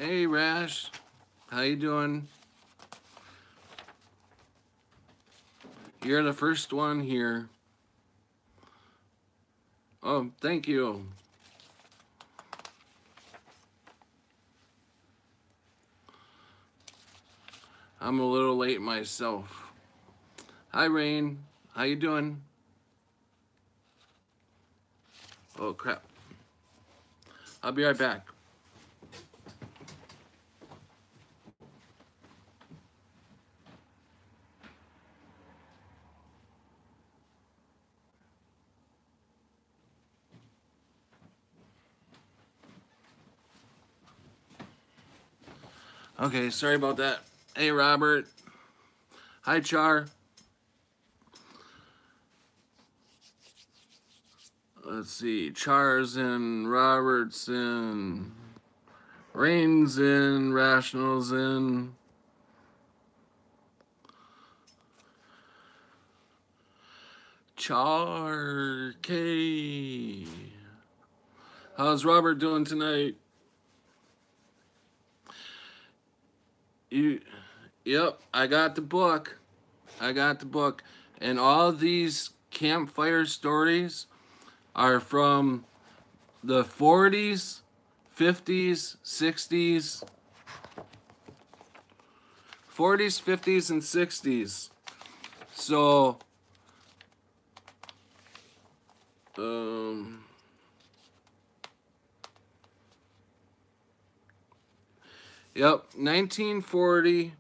Hey, Rash. How you doing? You're the first one here. Oh, thank you. I'm a little late myself. Hi, Rain. How you doing? Oh, crap. I'll be right back. Okay, sorry about that. Hey, Robert. Hi, Char. Let's see. Char's in, Robert's in, Rain's in, Rational's in. Char K. How's Robert doing tonight? You, yep, I got the book. I got the book. And all these campfire stories are from the 40s, 50s, 60s, 40s, 50s, and 60s. So, um, yep, 1940,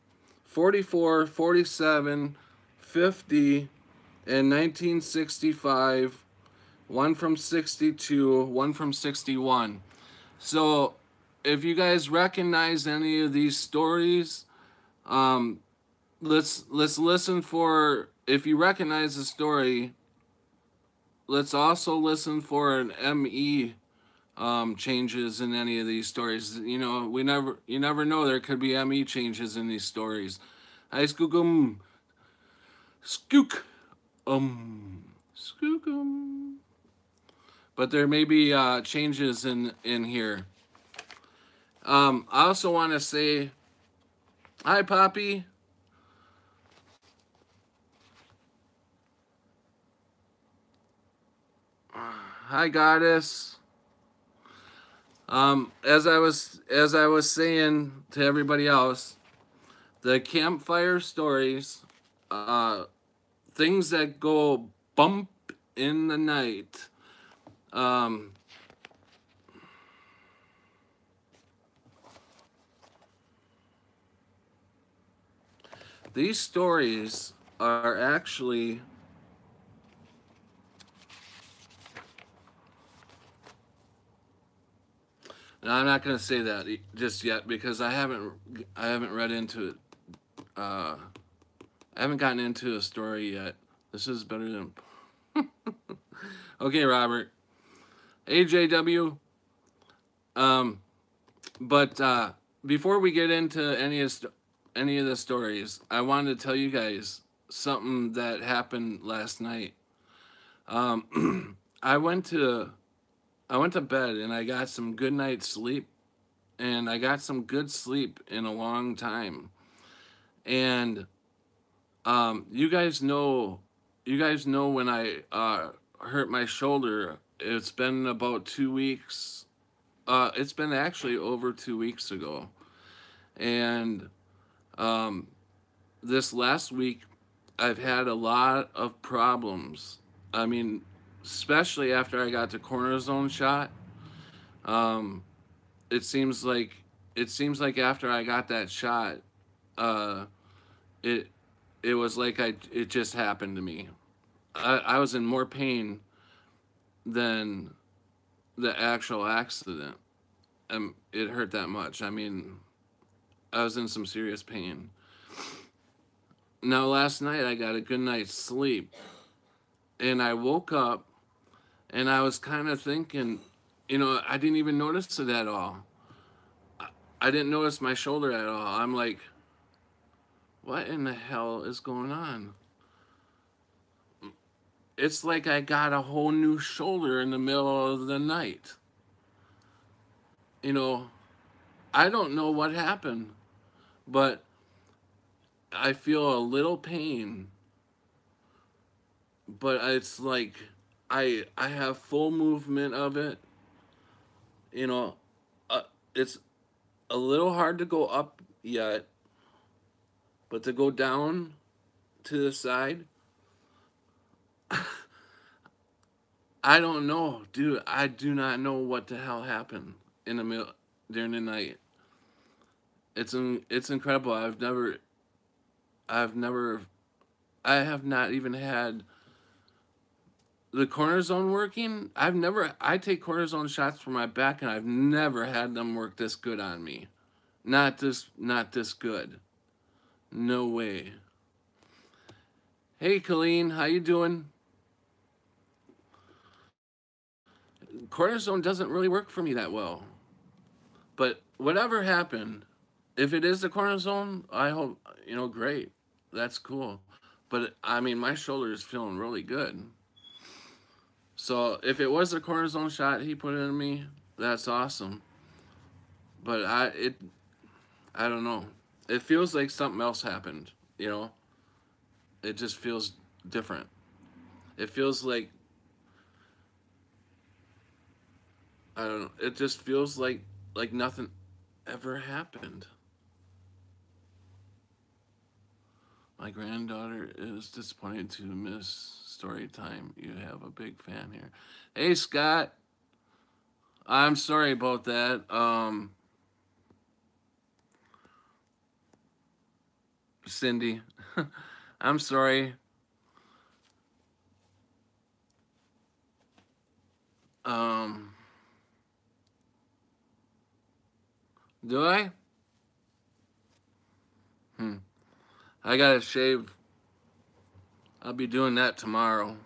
44, 47, 50, and 1965. One from 62, one from 61. So, if you guys recognize any of these stories, um, let's listen for. If you recognize the story, let's also listen for an ME changes in any of these stories. You know, you never know. There could be ME changes in these stories. Hi, skookum, skook, skookum. But there may be changes in here. I also want to say, hi, Poppy. Hi, Goddess. As I was saying to everybody else, the campfire stories, things that go bump in the night. Um, these stories are actually. No, I'm not going to say that just yet because I haven't read into it. I haven't gotten into a story yet. This is better than. Okay, Robert. AJW. Um, but before we get into any of the stories, I wanted to tell you guys something that happened last night. I went to I went to bed and I got some good night's sleep, and I got some good sleep in a long time. And you guys know when I hurt my shoulder. It's been about 2 weeks. It's been actually over 2 weeks ago, and um, this last week I've had a lot of problems. I mean, especially after I got the cortisone shot. Um, it seems like after I got that shot, uh, it it was like it just happened to me. I was in more pain than the actual accident. It hurt that much. I mean, I was in some serious pain. Now, last night I got a good night's sleep, and I woke up and I was kind of thinking, I didn't even notice it at all. I didn't notice my shoulder at all. I'm like, what in the hell is going on? It's like I got a whole new shoulder in the middle of the night. You know, I don't know what happened, but I feel a little pain, but it's like I have full movement of it. You know, it's a little hard to go up yet, but to go down to the side, I don't know, dude. I do not know what the hell happened in the middle during the night. It's incredible. I've never, I have not even had the cortisone working. I take cortisone shots for my back, and I've never had them work this good on me. Not this good. No way. Hey, Colleen, how you doing? Cortisone doesn't really work for me that well. But whatever happened, if it is the cortisone, I hope, great. That's cool. But I mean, my shoulder is feeling really good. So if it was a cortisone shot he put in me, that's awesome. But I don't know. It feels like something else happened. You know, it just feels different. It feels like I don't know. It just feels like nothing ever happened. My granddaughter is disappointed to miss story time. You have a big fan here. Hey Scott, I'm sorry about that. Cindy, I'm sorry. Um, do I? Hmm. I gotta shave. I'll be doing that tomorrow.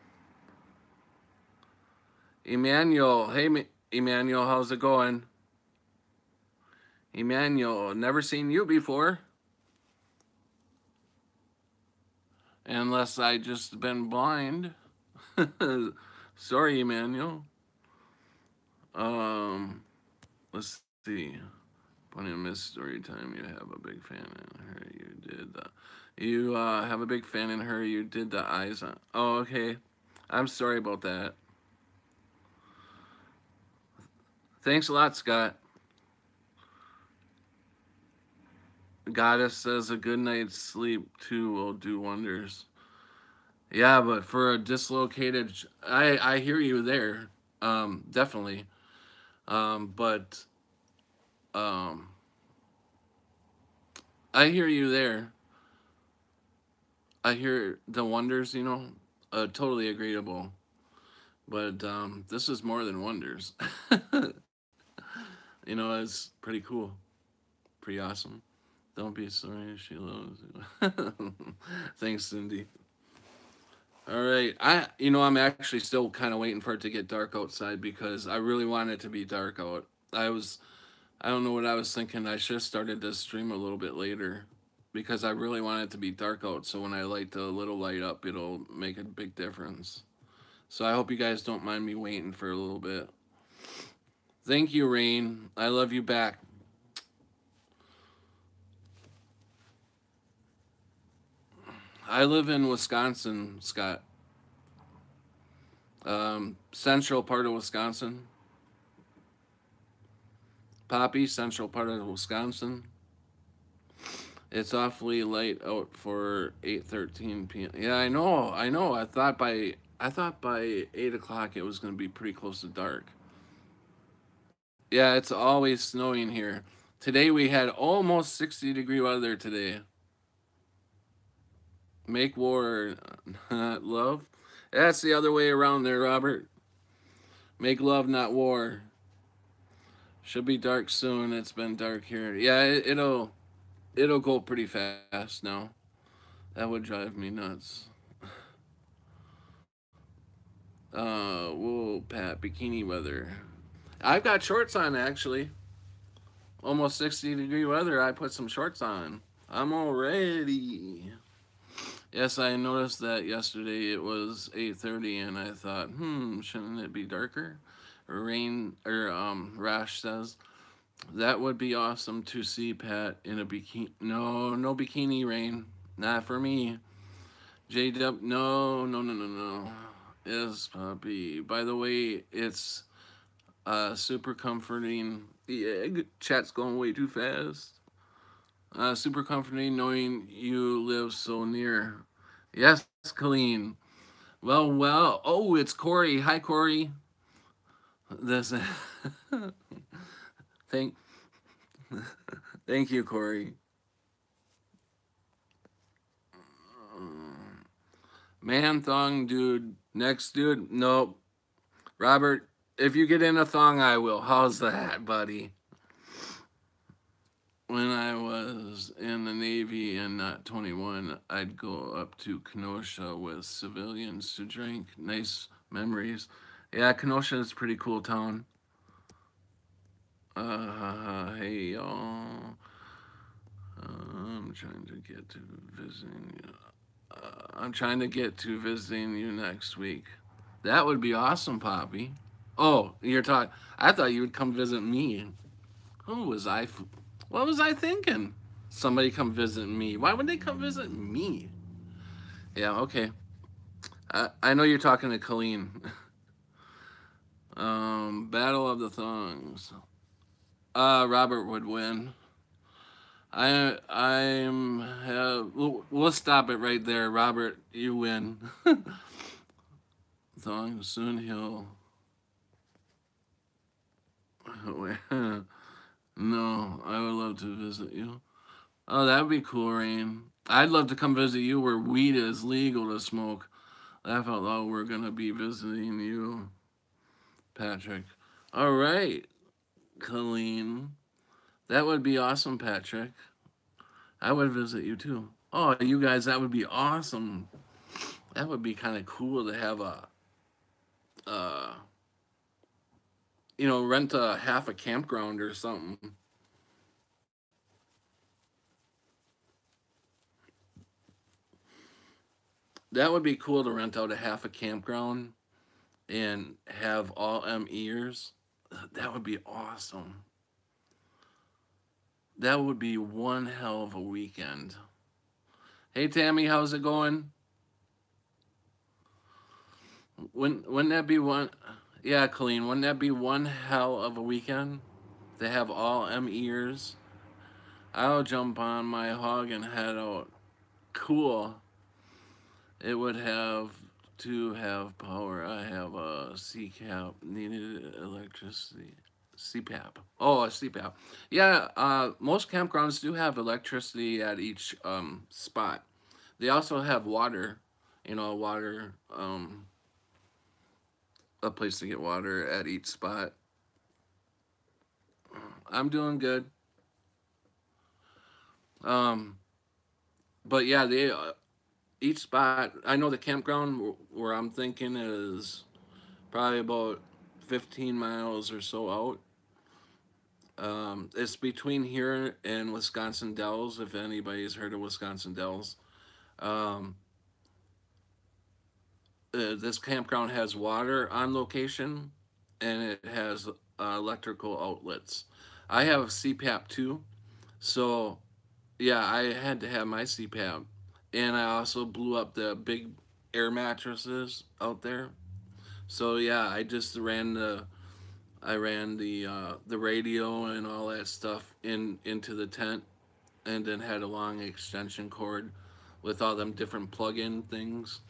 Emmanuel, hey Emmanuel, how's it going? Emmanuel, never seen you before. Unless I just been blind. Sorry, Emmanuel. Um, let's see. Plenty of Miss Story Time. You have a big fan in her. You did the. You have a big fan in her. You did the eyes on. Oh, okay. I'm sorry about that. Thanks a lot, Scott. Goddess says a good night's sleep too will do wonders. Yeah, but for a dislocated, I hear you there. Definitely. But um, I hear you there. I hear the wonders. Totally agreeable. But this is more than wonders. It's pretty cool, pretty awesome. Don't be sorry, she loves you. Thanks, Cindy. All right, I'm actually still kind of waiting for it to get dark outside because I really want it to be dark out. I don't know what I was thinking. I should have started this stream a little bit later because I really want it to be dark out. So when I light the little light up, it'll make a big difference. So I hope you guys don't mind me waiting for a little bit. Thank you, Rain. I love you back. I live in Wisconsin, Scott. Central part of Wisconsin. Poppy, central part of Wisconsin. It's awfully late out for 8:13 p.m. Yeah, I know, I know. I thought by 8 o'clock it was gonna be pretty close to dark. Yeah, it's always snowing here. Today we had almost 60-degree weather today. Make war, not love. That's the other way around there, Robert. Make love, not war. Should be dark soon. It's been dark here. Yeah, it'll go pretty fast now. That would drive me nuts. Whoa, Pat, bikini weather. I've got shorts on actually. Almost 60-degree weather. I put some shorts on. I'm all ready. Yes, I noticed that yesterday. It was 8:30, and I thought, shouldn't it be darker? Rain or Rash says, That would be awesome to see Pat in a bikini. No, no bikini rain. Not for me. J Dub, no, no, no, no, no. Is puppy. By the way, it's super comforting. Yeah, chat's going way too fast. Super comforting knowing you live so near. Yes, Colleen. Well, well. Oh, it's Corey. Hi, Corey. This. thank, thank you, Corey. Man thong, dude. Next, dude. Nope. Robert, if you get in a thong, I will. How's that, buddy? When I was in the Navy and not 21, I'd go up to Kenosha with civilians to drink. Nice memories. Yeah, Kenosha is a pretty cool town. Hey, y'all. I'm trying to get to visiting you. I'm trying to get to visiting you next week. That would be awesome, Poppy. Oh, you're talking. I thought you would come visit me. Who was I? What was I thinking? Somebody come visit me. Why would they come visit me? Yeah, okay. I know you're talking to Colleen. Battle of the Thongs. Robert would win. I'm have. We'll stop it right there, Robert. You win. Thong soon he'll. No, I would love to visit you. Oh, that would be cool, Rain. I'd love to come visit you where weed is legal to smoke. Laugh out loud, we're gonna be visiting you, Patrick. All right, Colleen. That would be awesome, Patrick. I would visit you too. Oh, you guys, that would be awesome. That would be kind of cool to have uh, rent a half a campground or something. That would be cool to rent out a half a campground and have all ears. That would be awesome. That would be one hell of a weekend. Hey Tammy, how's it going? Wouldn't that be one? Yeah, Colleen, wouldn't that be one hell of a weekend? To have all ears. I'll jump on my hog and head out. Cool. It would have to have power. I have a C cap. Needed electricity. CPAP. Oh, a CPAP. Yeah, most campgrounds do have electricity at each spot. They also have water. Water. A place to get water at each spot. I'm doing good. Um, but yeah, they each spot. I know the campground where I'm thinking is probably about 15 miles or so out. It's between here and Wisconsin Dells. If anybody's heard of Wisconsin Dells, um, this campground has water on location, and it has electrical outlets. I have CPAP too, so yeah, I had to have my CPAP, and I also blew up the big air mattresses out there. So yeah, I ran the radio and all that stuff into the tent, and then had a long extension cord with all them different plug-in things.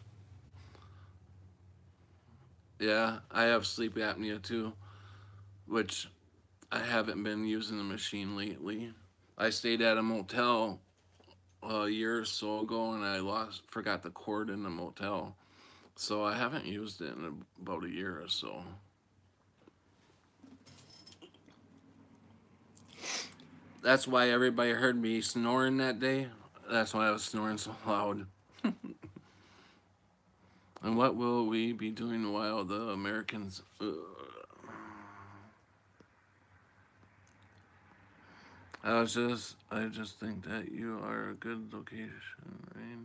Yeah, I have sleep apnea too, which I haven't been using the machine lately. I stayed at a motel a year or so ago, and I forgot the cord in the motel, so I haven't used it in about a year or so. That's why everybody heard me snoring that day. That's why I was snoring so loud. And what will we be doing while the Americans? I just think that you are a good location, right?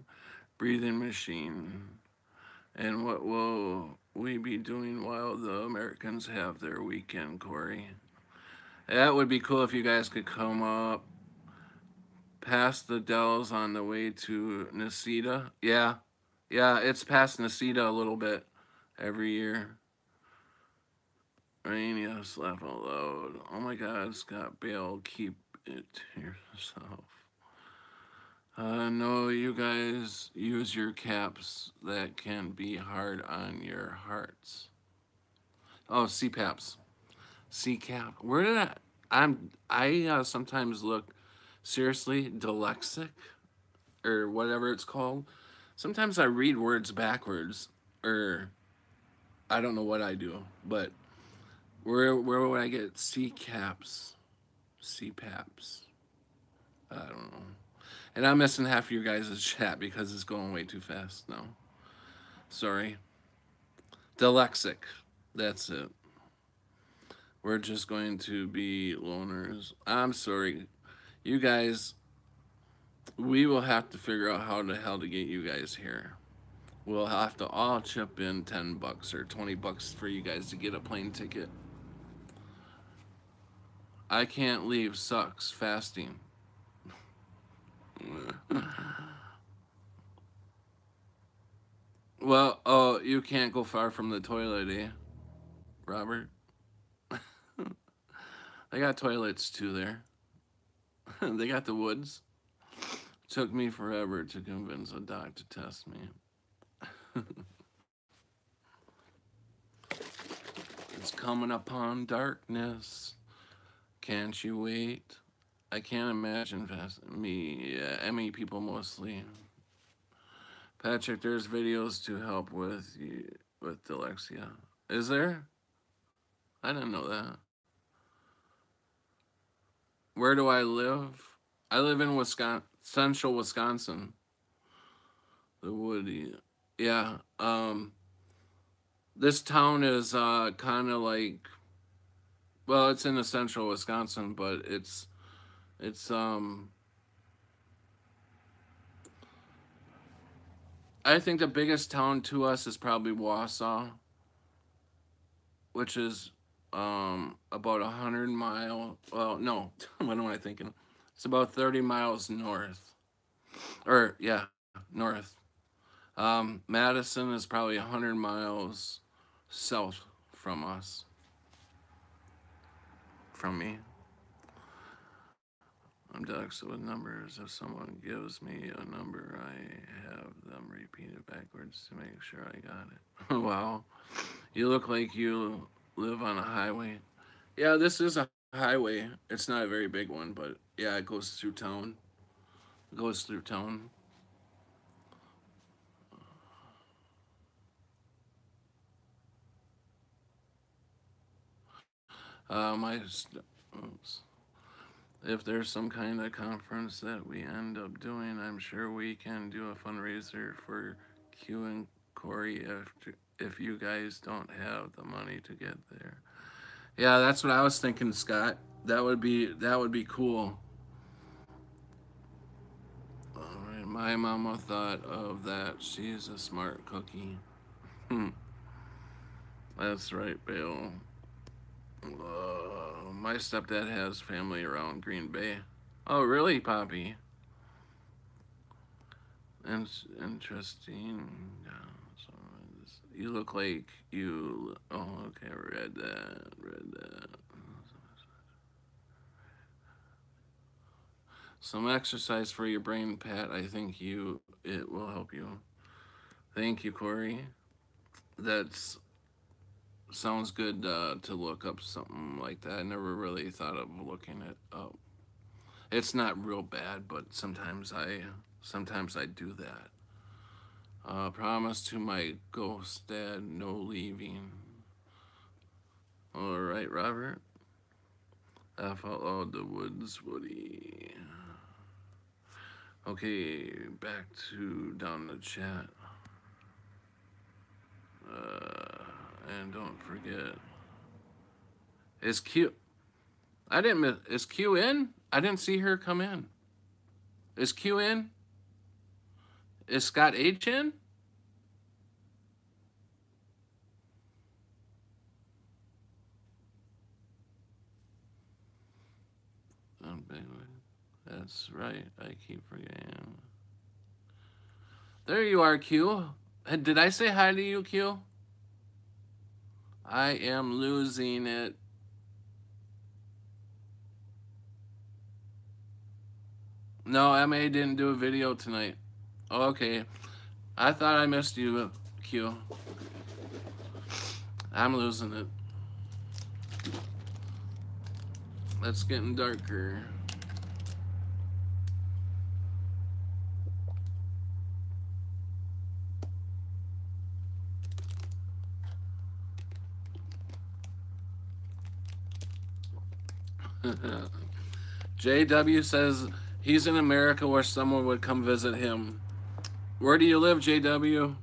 Breathing machine. And what will we be doing while the Americans have their weekend, Corey? That would be cool if you guys could come up past the Dells on the way to Nisita. Yeah. Yeah, it's past Nisita a little bit every year. Yes, laugh out loud. Oh my god, Scott Bale, keep it to yourself. No, you guys use your caps. That can be hard on your hearts. Oh, CPAPs. CCAP. Where did I sometimes look seriously dyslexic or whatever it's called. Sometimes I read words backwards or I don't know what I do, but where would I get CCAPs? CPAPs. I don't know. And I'm missing half of your guys' chat because it's going way too fast now. Sorry. Dyslexic. That's it. We're just going to be loners. I'm sorry. You guys, we will have to figure out how the hell to get you guys here. We'll have to all chip in $10 or $20 for you guys to get a plane ticket. I can't leave. Sucks. Fasting. Well, oh, you can't go far from the toilet, eh, Robert? They got toilets too there. They got the woods. Took me forever to convince a doc to test me. It's coming upon darkness. Can't you wait? I can't imagine me. Yeah, ME people mostly. Patrick, there's videos to help with dyslexia. Is there? I didn't know that. Where do I live? I live in Wisconsin, central Wisconsin. The Woody. Yeah. This town is kind of like, well, it's in the central Wisconsin, but it's I think the biggest town to us is probably Wausau, which is about 100 mile. Well, no, what am I thinking? It's about 30 miles north, or yeah, north. Madison is probably 100 miles south from us, from me. I'm Dex with numbers. If someone gives me a number, I have them repeated backwards to make sure I got it. Wow. You look like you live on a highway. Yeah, this is a highway. It's not a very big one, but yeah, it goes through town. It goes through town. Oops. If there's some kind of conference that we end up doing, I'm sure we can do a fundraiser for Q and Corey if you guys don't have the money to get there. Yeah, that's what I was thinking, Scott. That would be cool. All right, my mama thought of that. She's a smart cookie. That's right, Bill. My stepdad has family around Green Bay. Oh, really, Poppy? Interesting. Yeah, so you look like you. Oh, okay. Read that. Read that. Some exercise for your brain, Pat. I think it will help you. Thank you, Corey. That's sounds good to look up something like that. I never really thought of looking it up. It's not real bad, but sometimes I do that. Promise to my ghost dad, no leaving. All right, Robert. I followed the woods, Woody. Okay, back to down the chat. And don't forget, is Q? I didn't miss. Is Q in? I didn't see her come in. Is Q in? Is Scott H in? That's right. I keep forgetting. There you are, Q. Did I say hi to you, Q? I am losing it. No, MA didn't do a video tonight. Okay. I thought I missed you, Q. I'm losing it. It's getting darker. JW says he's in America where someone would come visit him. Where do you live, JW?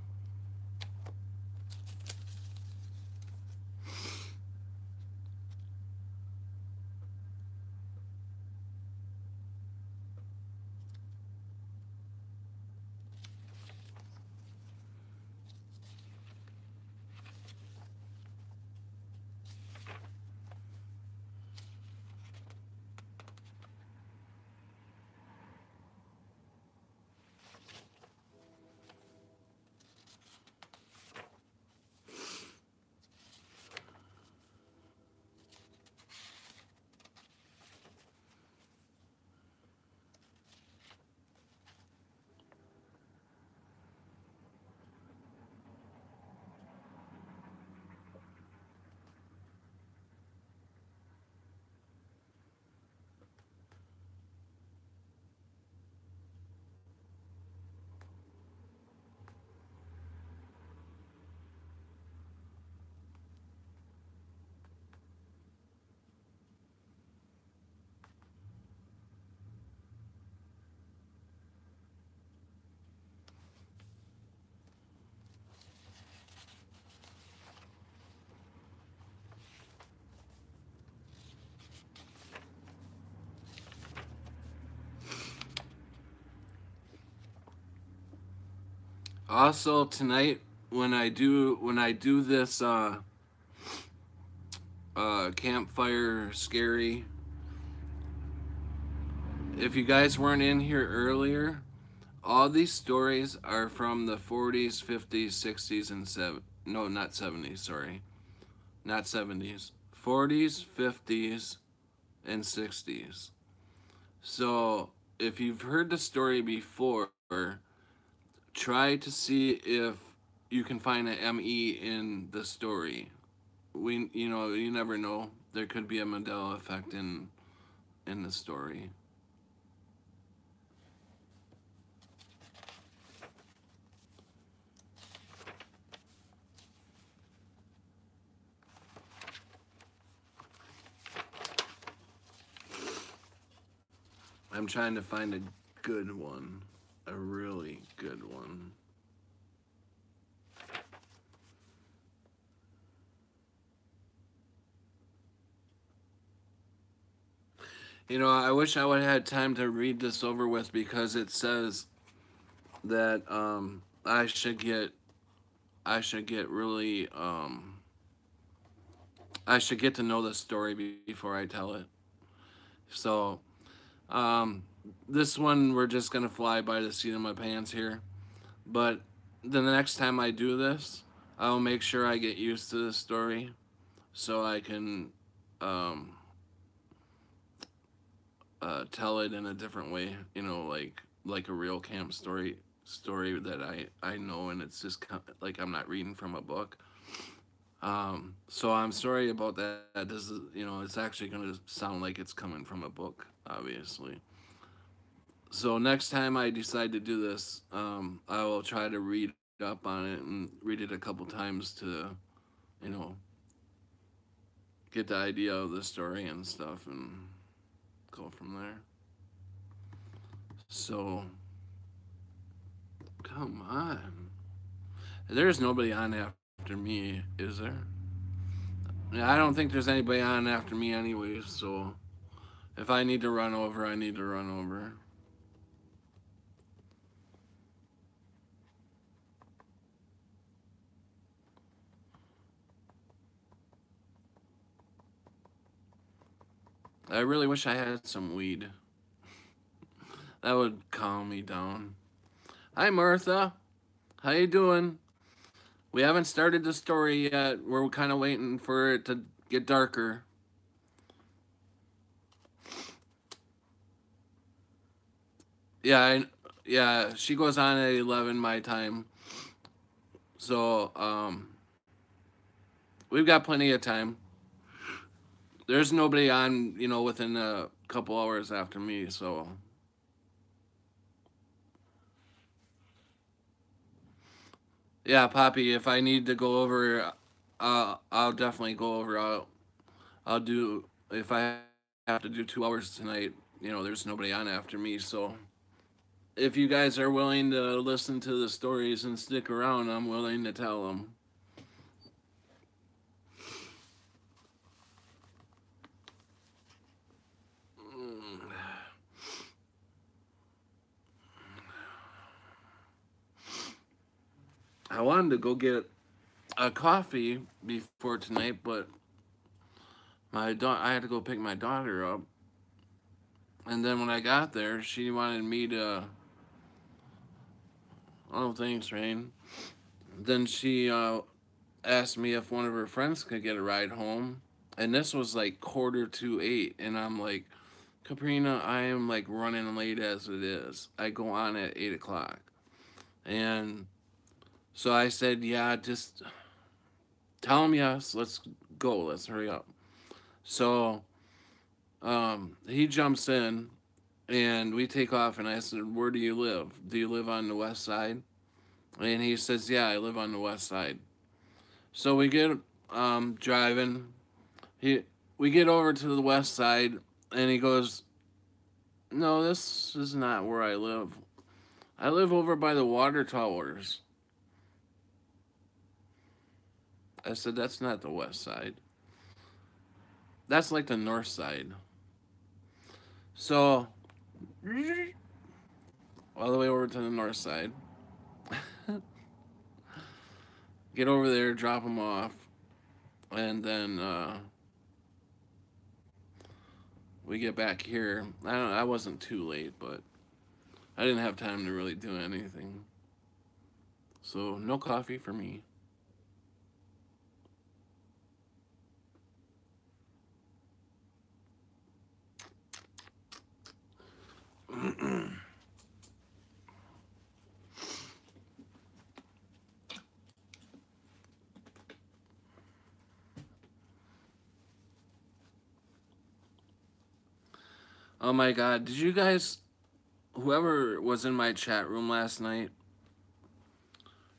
Also tonight when I do this campfire scary, if you guys weren't in here earlier, all these stories are from the 40s, 50s, 60s, and no, not 70s, sorry. Not 70s. 40s, 50s, and 60s. So, if you've heard the story before, try to see if you can find an ME in the story. You never know. There could be a Mandela effect in the story. I'm trying to find a good one, a really good one. I wish I would have had time to read this over with because it says that I should get to know the story before I tell it. So um, this one we're just gonna fly by the seat of my pants here. But the next time I do this, I'll make sure I get used to this story so I can um, tell it in a different way. Like a real camp story that I know, and it's just like I'm not reading from a book. So I'm sorry about that. This is, it's actually going to sound like it's coming from a book, obviously. So next time I decide to do this, I will try to read up on it and read it a couple times to, you know, get the idea of the story and stuff and go from there. So, come on. There's nobody on after me, is there? Yeah, I don't think there's anybody on after me anyway, so if I need to run over, I need to run over. I really wish I had some weed. That would calm me down. Hi, Martha. How you doing? We haven't started the story yet. We're kind of waiting for it to get darker. Yeah, yeah. She goes on at 11 my time, so we've got plenty of time. There's nobody on, within a couple hours after me, so yeah, Poppy. If I need to go over, I'll definitely go over. I'll do if I have to do 2 hours tonight. There's nobody on after me, so if you guys are willing to listen to the stories and stick around, I'm willing to tell them. I wanted to go get a coffee before tonight, but I had to go pick my daughter up, and then when I got there, she wanted me to. Oh, thanks, Rain. Then she asked me if one of her friends could get a ride home, and this was like 7:45, and I'm like, Caprina, I am like running late as it is. I go on at 8 o'clock, and so I said, yeah, just tell him yes. Let's go. Let's hurry up. So he jumps in, and we take off. And I said, where do you live? Do you live on the west side? And he says, yeah, I live on the west side. So we get driving. He we get over to the west side, and he goes, no, this is not where I live. I live over by the water towers. I said, that's not the west side. That's like the north side. So, all the way over to the north side. Get over there, drop him off, and then we get back here. I wasn't too late, but I didn't have time to really do anything. So, no coffee for me. Oh my god, did you guys, whoever was in my chat room last night,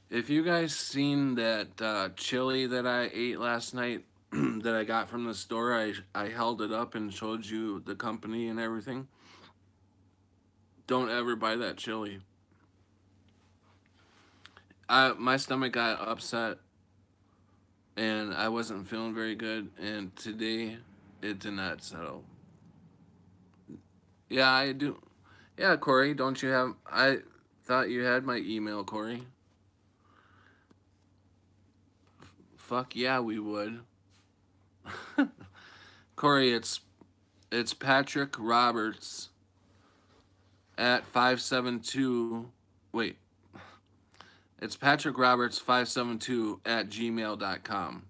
if you guys seen that chili that I ate last night that I got from the store, I held it up and showed you the company and everything. Don't ever buy that chili. My stomach got upset and I wasn't feeling very good, and today it did not settle. Yeah, I do. Yeah, Corey, don't you have? I thought you had my email, Corey. Fuck yeah, we would. Corey, it's Patrick Roberts at 572. Wait, it's Patrick Roberts 572 at gmail.com.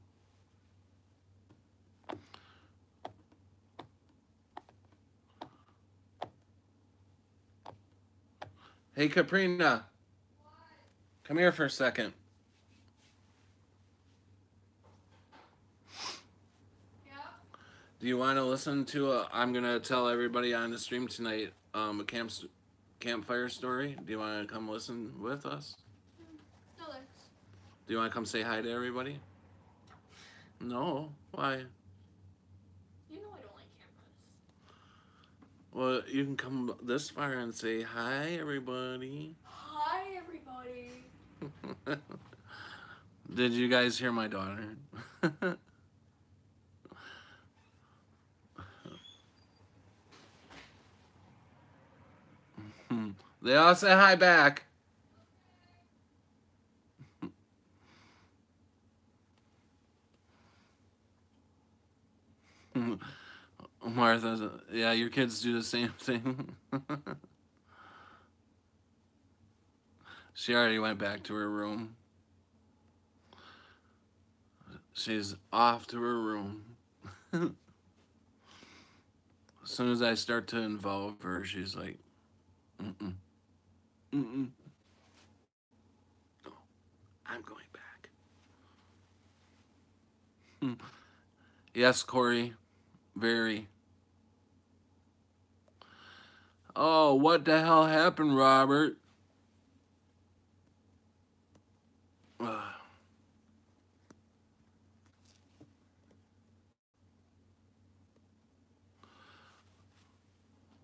Hey, Caprina. Come here for a second. Yeah. Do you want to listen to I'm going to tell everybody on the stream tonight a campfire story? Do you want to come listen with us? No thanks. Do you want to come say hi to everybody? No. Why? You know I don't like cameras. Well, you can come this far and say hi, everybody. Hi everybody. Did you guys hear my daughter? They all say hi back. Martha, yeah, your kids do the same thing. She already went back to her room. She's off to her room. As soon as I start to involve her, she's like, mm-mm, mm-mm. No, I'm going back. Yes, Corey. Very. Oh, what the hell happened, Robert?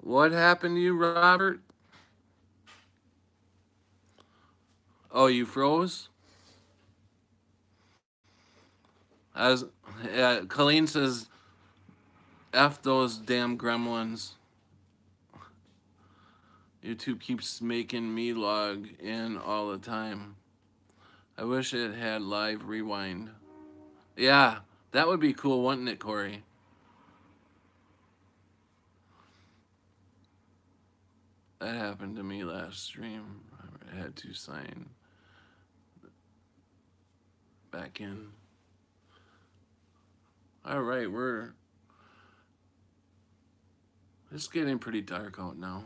What happened to you, Robert? Oh, you froze? As Colleen says, F those damn gremlins. YouTube keeps making me log in all the time. I wish it had live rewind. Yeah, that would be cool, wouldn't it, Corey? That happened to me last stream. I had to sign back in. All right, it's getting pretty dark out now.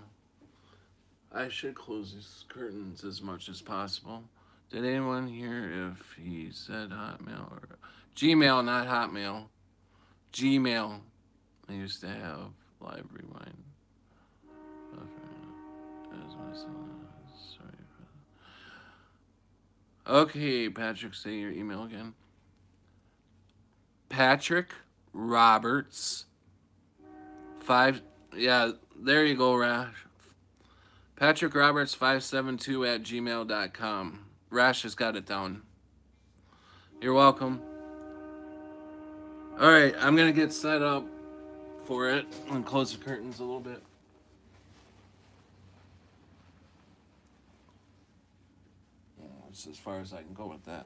I should close these curtains as much as possible. Did anyone hear if he said Hotmail or Gmail, not Hotmail? Gmail. I used to have live rewind. Sorry. Okay, Patrick, say your email again. Patrick Roberts. Yeah, there you go, Rash. Patrick Roberts 572 at gmail.com. Rash has got it down. You're welcome. All right, I'm going to get set up for it and close the curtains a little bit. That's as far as I can go with that.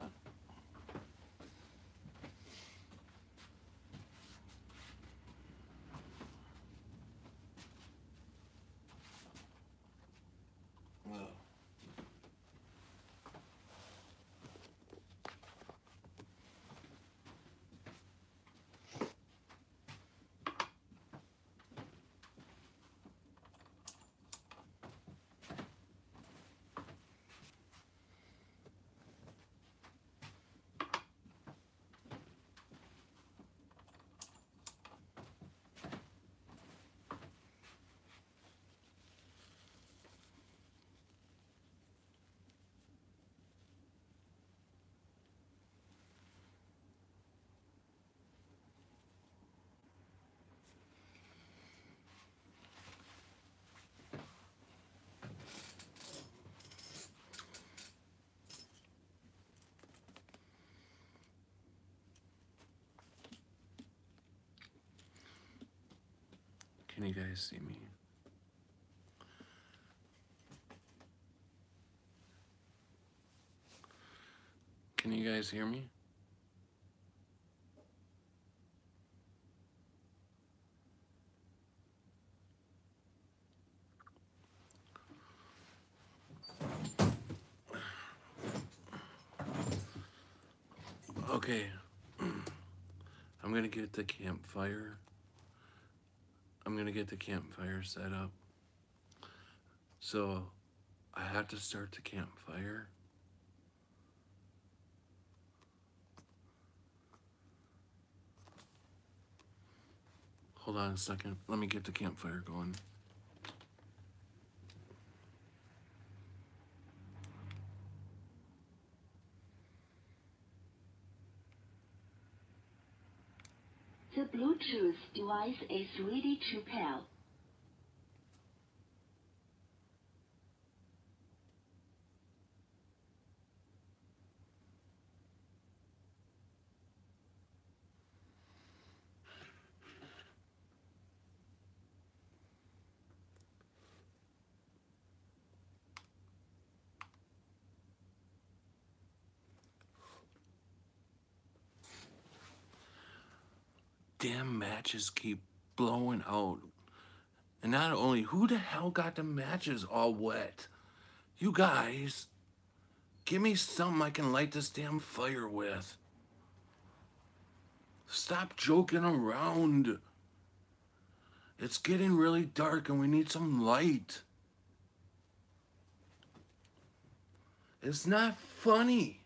Can you guys see me? Can you guys hear me? Okay. I'm going to get the campfire. I'm going to get the campfire set up. So I have to start the campfire. Hold on a second. Let me get the campfire going. The Bluetooth device is ready to pair. Damn matches keep blowing out. And not only, who the hell got the matches all wet? You guys. Give me something I can light this damn fire with. Stop joking around. It's getting really dark and we need some light. It's not funny.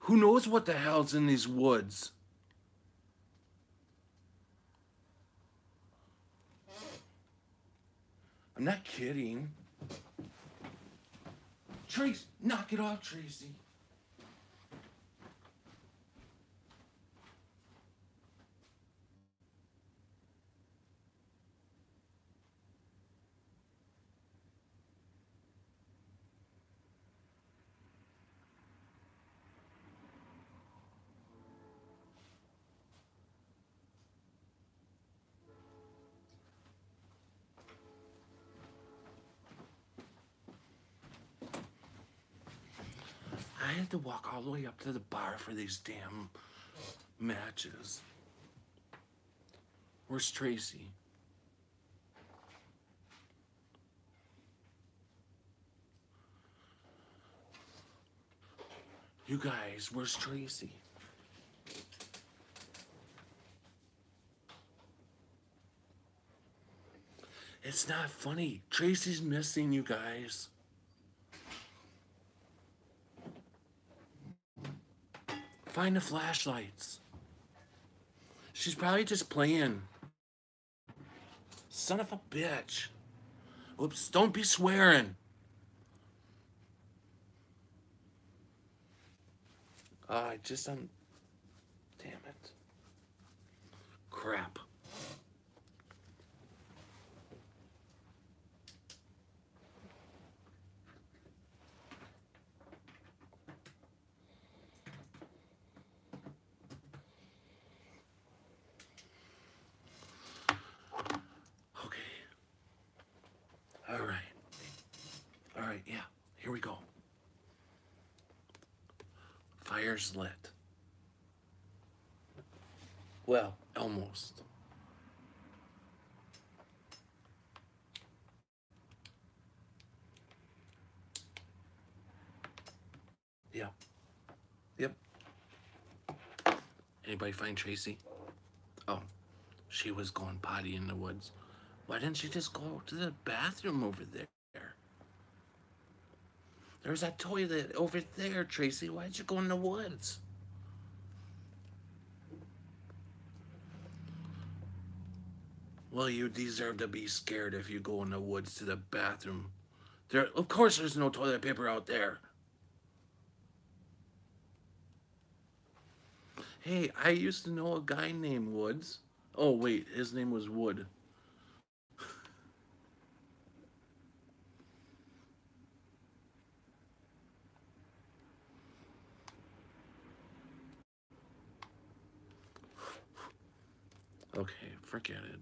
Who knows what the hell's in these woods? I'm not kidding. Trace, knock it off, Tracy. I had to walk all the way up to the bar for these damn matches. Where's Tracy? You guys, where's Tracy? It's not funny. Tracy's missing, you guys. Find the flashlights. She's probably just playing. Son of a bitch. Oops, don't be swearing. I just, damn it. Crap. All right, yeah, here we go. Fire's lit. Well, almost. Yeah. Yep. Anybody find Tracy? Oh, she was going potty in the woods. Why didn't she just go to the bathroom over there? There's that toilet over there, Tracy. Why'd you go in the woods? Well, you deserve to be scared if you go in the woods to the bathroom. Of course there's no toilet paper out there. Hey, I used to know a guy named Woods. Oh, wait, his name was Wood. Okay, forget it.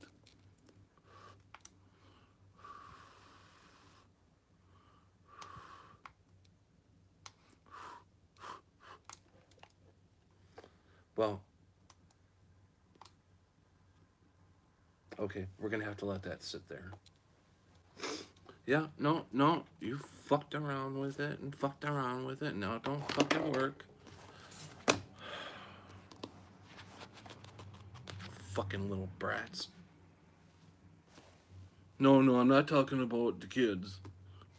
Well, okay, we're gonna have to let that sit there. Yeah, no, you fucked around with it and fucked around with it. Now don't fucking work. Fucking little brats. No, I'm not talking about the kids. I'm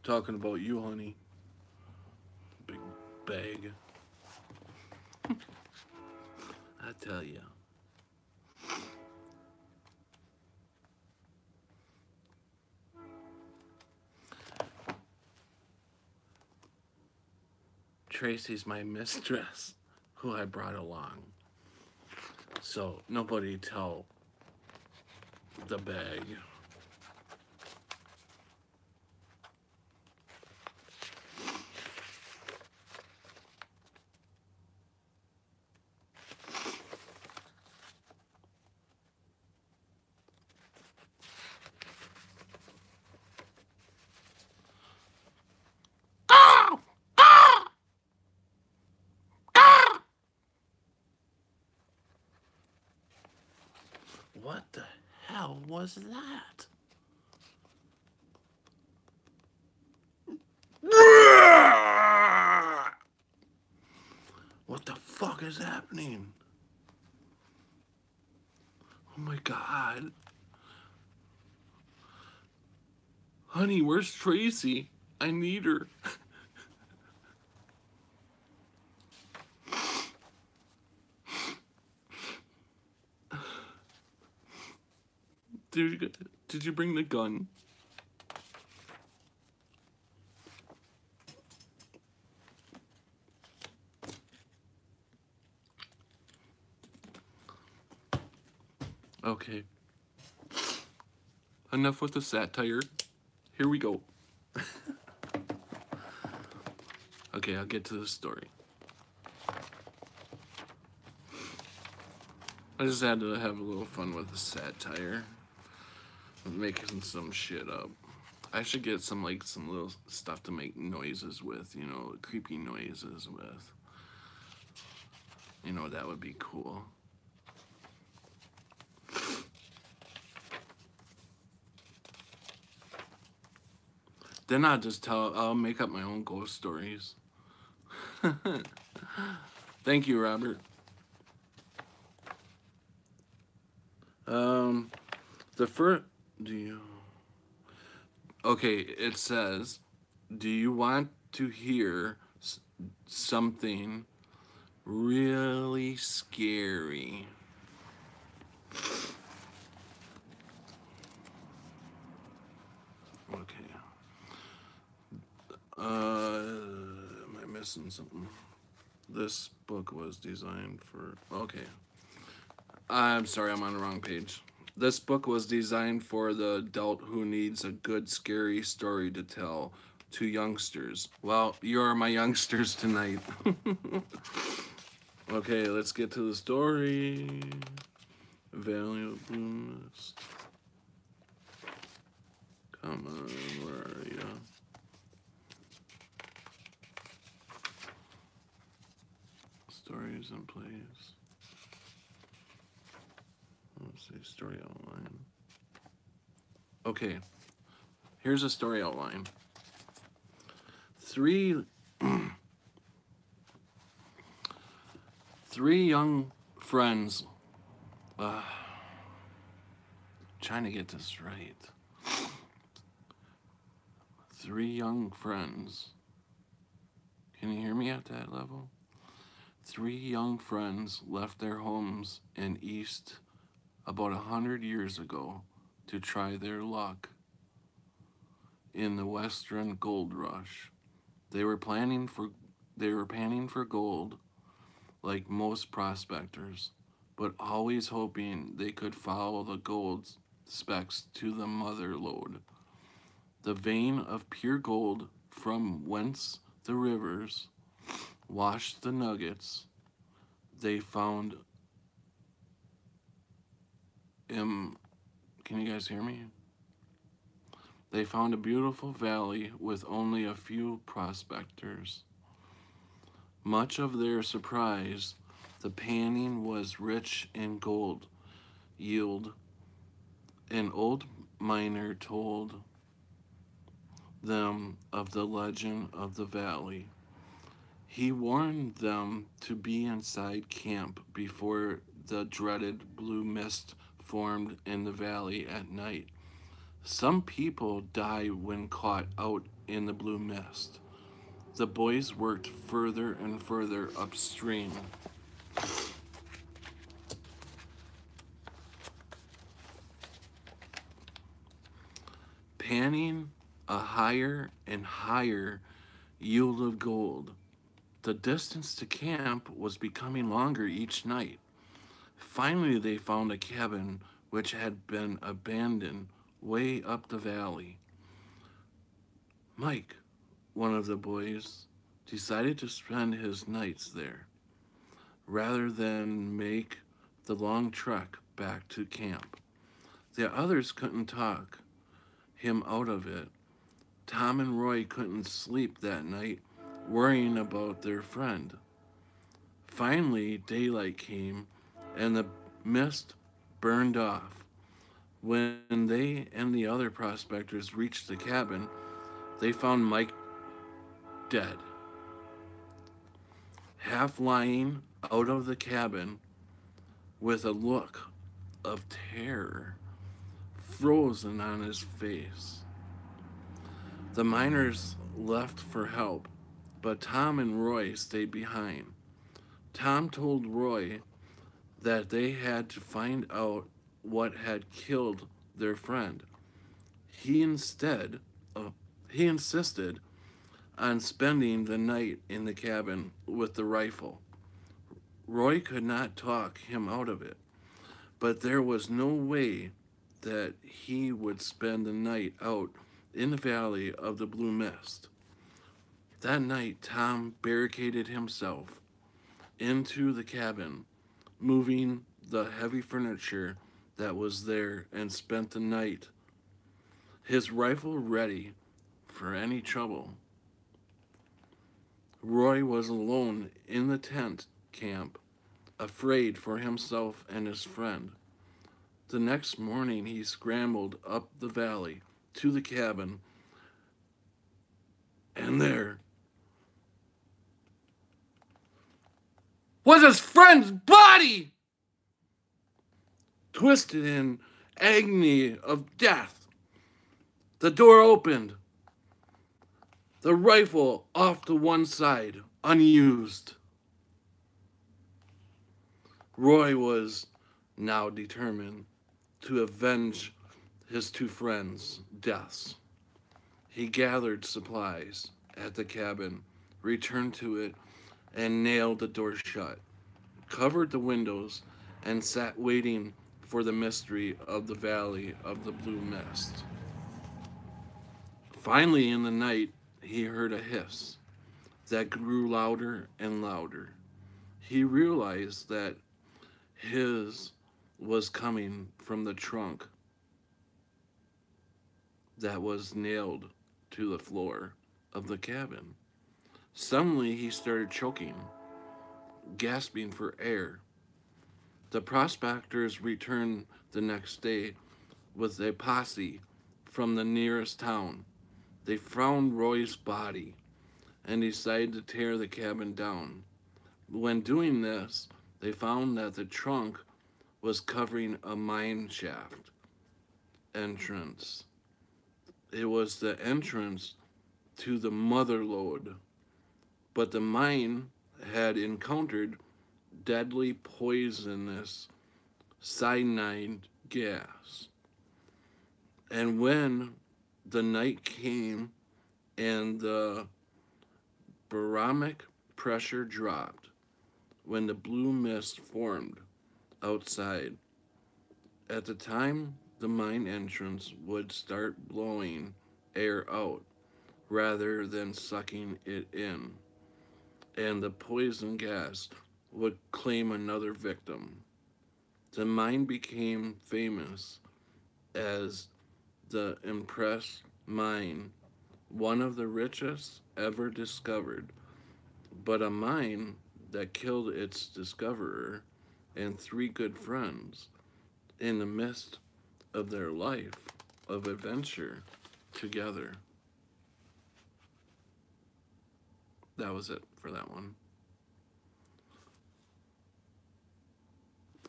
talking about you, honey. Big bag. I tell you. Tracy's my mistress, who I brought along. So nobody tell the bag. What the hell was that? fuck is happening? Oh my god. Honey, where's Tracy? I need her. Did you bring the gun? Okay. Enough with the satire. Here we go. Okay, I'll get to the story. I just had to have a little fun with the satire. I'm making some shit up. I should get some little stuff to make noises with, you know, creepy noises with. You know, that would be cool. Then I'll make up my own ghost stories. Thank you, Robert. The first, okay, it says, do you want to hear something really scary? Okay. Am I missing something? This book was designed for, okay. I'm sorry, I'm on the wrong page. This book was designed for the adult who needs a good, scary story to tell to youngsters. Well, you're my youngsters tonight. Okay, let's get to the story. Valley of Blue Mist. Come on, where are you? Stories in place. Let's see, story outline. Okay, here's a story outline. Three young friends, trying to get this right. Three young friends. Can you hear me at that level? Three young friends left their homes in East about 100 years ago to try their luck in the Western Gold Rush. They were panning for gold like most prospectors, but always hoping they could follow the gold specks to the mother lode, the vein of pure gold from whence the rivers washed the nuggets they found. Can you guys hear me? They found a beautiful valley with only a few prospectors. Much of their surprise, the panning was rich in gold yield. An old miner told them of the legend of the valley. He warned them to be inside camp before the dreaded blue mist formed in the valley at night. Some people die when caught out in the blue mist. The boys worked further and further upstream. Panning a higher and higher yield of gold. The distance to camp was becoming longer each night. Finally, they found a cabin which had been abandoned way up the valley. Mike, one of the boys, decided to spend his nights there rather than make the long trek back to camp. The others couldn't talk him out of it. Tom and Roy couldn't sleep that night, worrying about their friend. Finally, daylight came, and the mist burned off. When they and the other prospectors reached the cabin, they found Mike dead, half lying out of the cabin with a look of terror frozen on his face. The miners left for help, but Tom and Roy stayed behind. Tom told Roy that they had to find out what had killed their friend. He instead, uh, he insisted on spending the night in the cabin with the rifle. Roy could not talk him out of it, but there was no way that he would spend the night out in the valley of the blue mist. That night, Tom barricaded himself into the cabin, moving the heavy furniture that was there, and spent the night, his rifle ready for any trouble. Roy was alone in the tent camp, afraid for himself and his friend. The next morning, he scrambled up the valley to the cabin, and there was his friend's body, twisted in agony of death. The door opened, the rifle off to one side, unused. Roy was now determined to avenge his two friends' deaths. He gathered supplies at the cabin, returned to it, and nailed the door shut, covered the windows, and sat waiting for the mystery of the valley of the blue mist. Finally, in the night, he heard a hiss that grew louder and louder. He realized that his was coming from the trunk that was nailed to the floor of the cabin. Suddenly, he started choking, gasping for air. The prospectors returned the next day with a posse from the nearest town. They found Roy's body and decided to tear the cabin down. When doing this, they found that the trunk was covering a mine shaft entrance. It was the entrance to the mother lode, but the mine had encountered deadly poisonous cyanide gas. And when the night came and the barometric pressure dropped, when the blue mist formed outside, at the time the mine entrance would start blowing air out rather than sucking it in, and the poison gas would claim another victim. The mine became famous as the Impress Mine, one of the richest ever discovered, but a mine that killed its discoverer and three good friends in the midst of their life of adventure together. That was it for that one.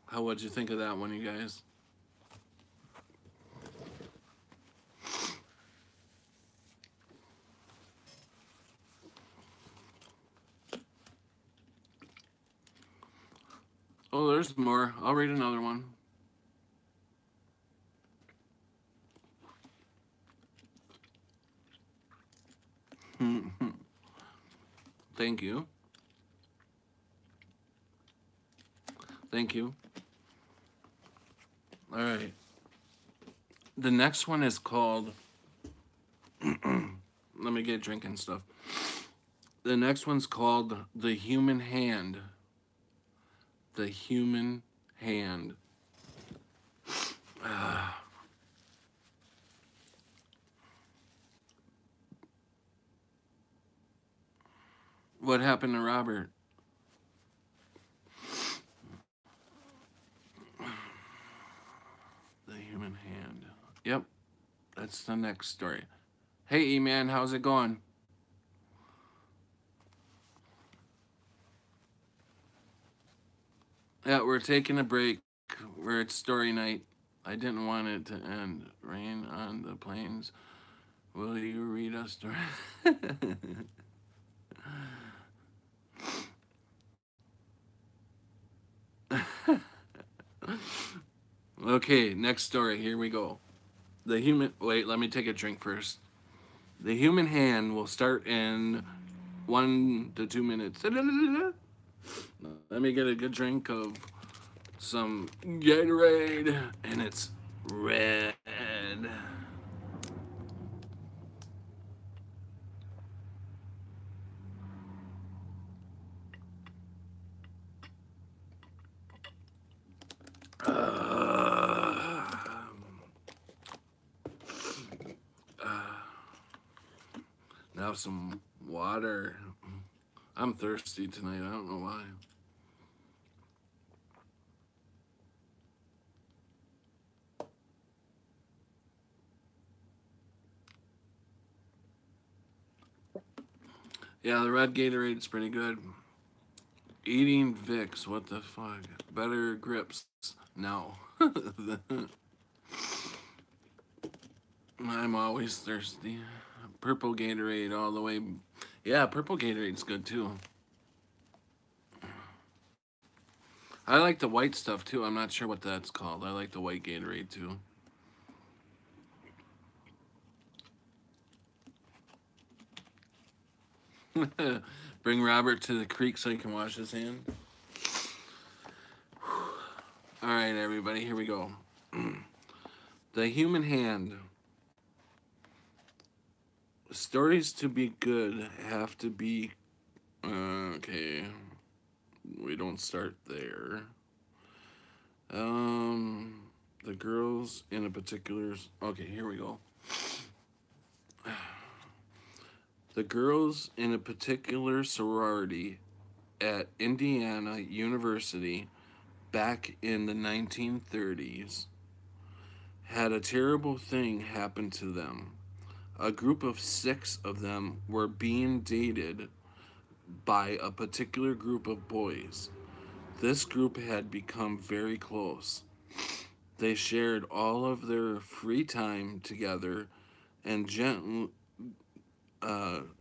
How would you think of that one, you guys? Oh, there's more. I'll read another one. Thank you. Thank you. All right. The next one is called. Let me get drinking stuff. The next one's called The Human Hand. The Human Hand. What happened to Robert? The Human Hand. Yep, that's the next story. Hey, E-Man, how's it going? Yeah, we're taking a break. We're at story night. I didn't want it to end. Rain on the plains. Will you read a story? Okay, next story. Here we go. The human. Wait, let me take a drink first. The human hand will start in 1 to 2 minutes. Let me get a good drink of some Gatorade, and it's red. Uh, Now some water. I'm thirsty tonight. I don't know why. Yeah, the red Gatorade's pretty good. Eating Vicks. What the fuck? Better grips. No. I'm always thirsty. Purple Gatorade all the way. Yeah, purple Gatorade's good too. I like the white stuff too. I'm not sure what that's called. I like the white Gatorade too. Bring Robert to the creek so he can wash his hand. All right, everybody, here we go. The human hand. Stories to be good have to be. Okay, we don't start there. Um, the girls in a particular. Okay, here we go. The girls in a particular sorority at Indiana University back in the 1930s had a terrible thing happen to them. A group of 6 of them were being dated by a particular group of boys. This group had become very close. They shared all of their free time together and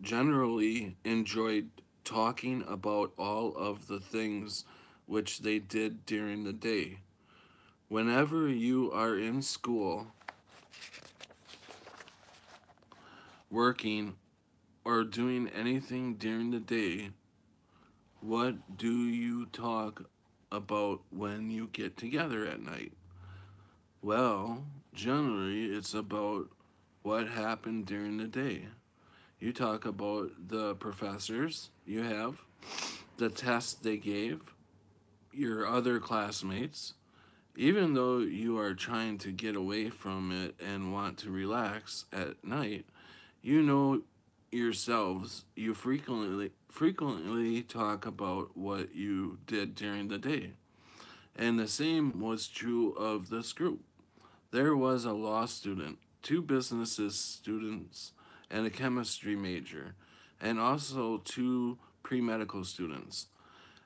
generally enjoyed talking about all of the things which they did during the day. Whenever you are in school, working, or doing anything during the day, what do you talk about when you get together at night? Well, generally, it's about what happened during the day. You talk about the professors you have, the tests they gave, your other classmates. Even though you are trying to get away from it and want to relax at night, you know yourselves you frequently talk about what you did during the day. And the same was true of this group. There was a law student, 2 businesses students, and a chemistry major, and also 2 pre-medical students.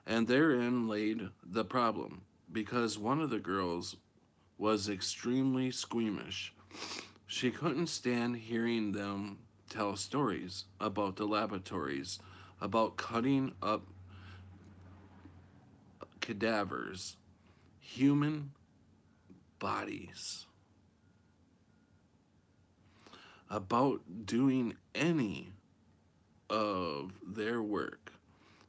And therein laid the problem, because one of the girls was extremely squeamish. She couldn't stand hearing them tell stories about the laboratories, about cutting up cadavers, human bodies, about doing any of their work.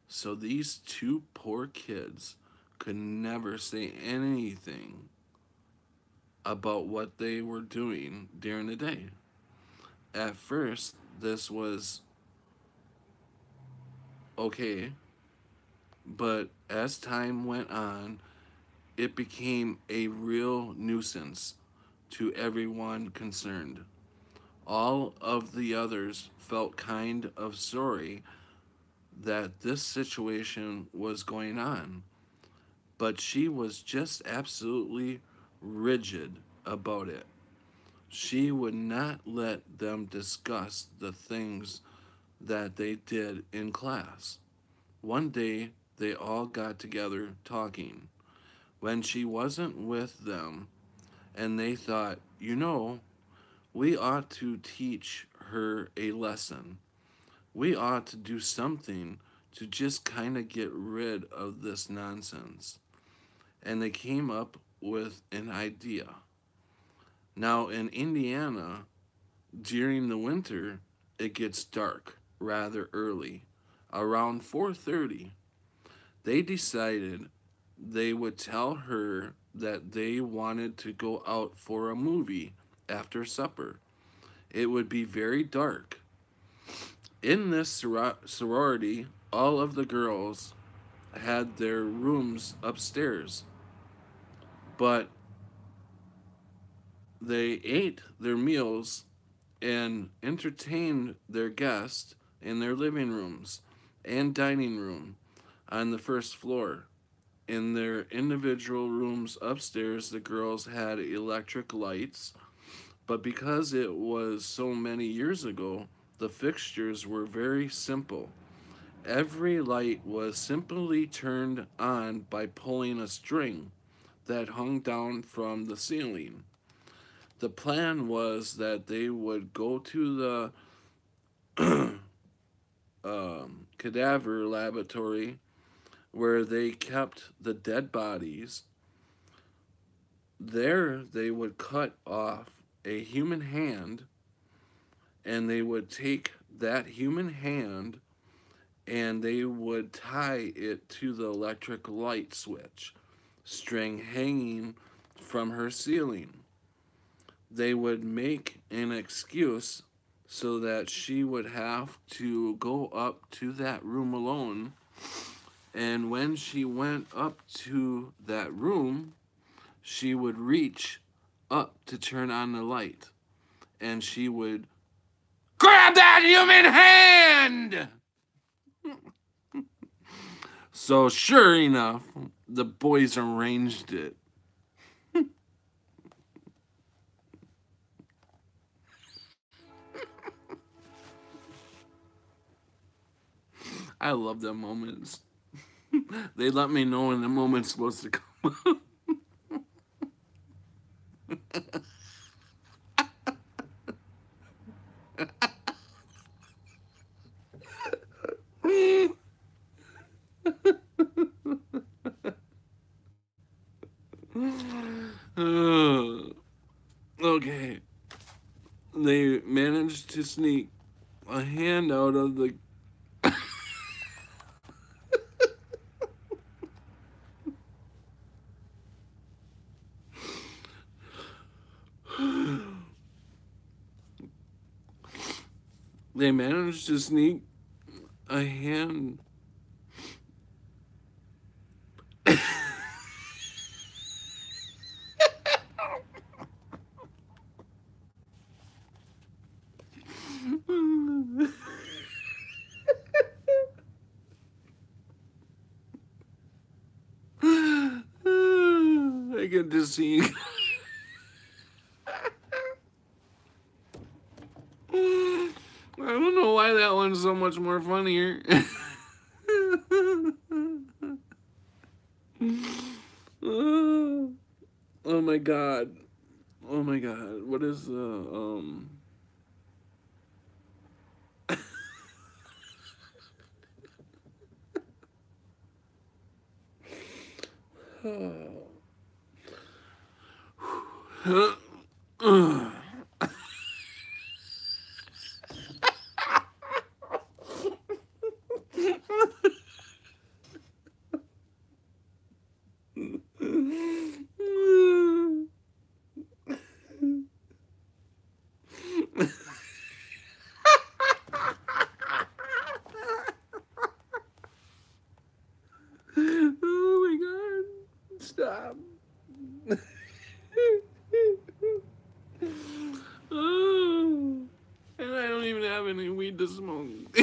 So these 2 poor kids could never say anything about what they were doing during the day. At first, this was okay, but as time went on, it became a real nuisance to everyone concerned. All of the others felt kind of sorry that this situation was going on, but she was just absolutely rigid about it. She would not let them discuss the things that they did in class. One day, they all got together talking. when she wasn't with them, and they thought, we ought to teach her a lesson. We ought to do something to just kind of get rid of this nonsense. And they came up with an idea. Now, in Indiana, during the winter, it gets dark rather early, around 4:30. They decided they would tell her that they wanted to go out for a movie after supper. It would be very dark. In this sorority, all of the girls had their rooms upstairs, but they ate their meals and entertained their guests in their living rooms and dining room on the first floor. In their individual rooms upstairs, the girls had electric lights, but because it was so many years ago, the fixtures were very simple. Every light was simply turned on by pulling a string that hung down from the ceiling. The plan was that they would go to the cadaver laboratory where they kept the dead bodies. There, they would cut off a human hand and they would take that human hand and they would tie it to the electric light switch string hanging from her ceiling. They would make an excuse so that she would have to go up to that room alone. And when she went up to that room, she would reach up to turn on the light. And she would grab that human hand! So sure enough, the boys arranged it. I love them moments. They let me know when the moment's supposed to come up. Okay. They managed to sneak a hand out of the. They managed to sneak a hand. I get to see. I don't know why that one's so much more funnier. Oh my god. Oh my god. What is the Oh my god. Stop. Oh. And I don't even have any weed to smoke.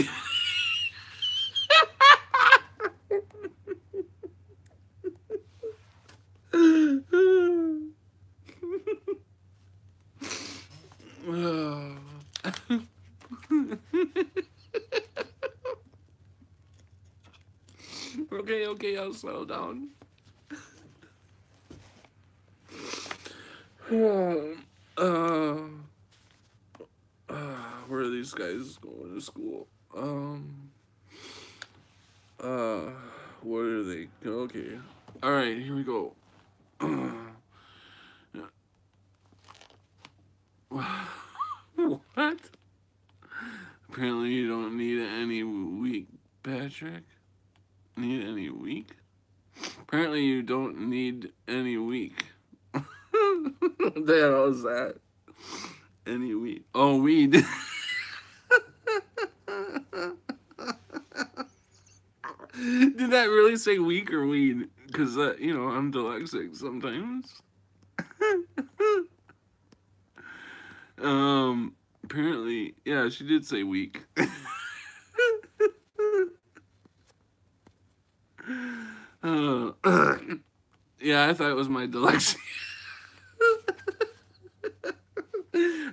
Oh. Okay, I'll settle down. uh, where are these guys going to school? Uh, what are they? Okay. All right, here we go. What? Apparently, you don't need any weak, Patrick. Need any weak? Apparently, you don't need any weak. What the hell is that? Any weed? Oh, weed. Did that really say weak or weed? Because, I'm dyslexic sometimes. Apparently, yeah, she did say weak. uh, yeah, I thought it was my dyslexia.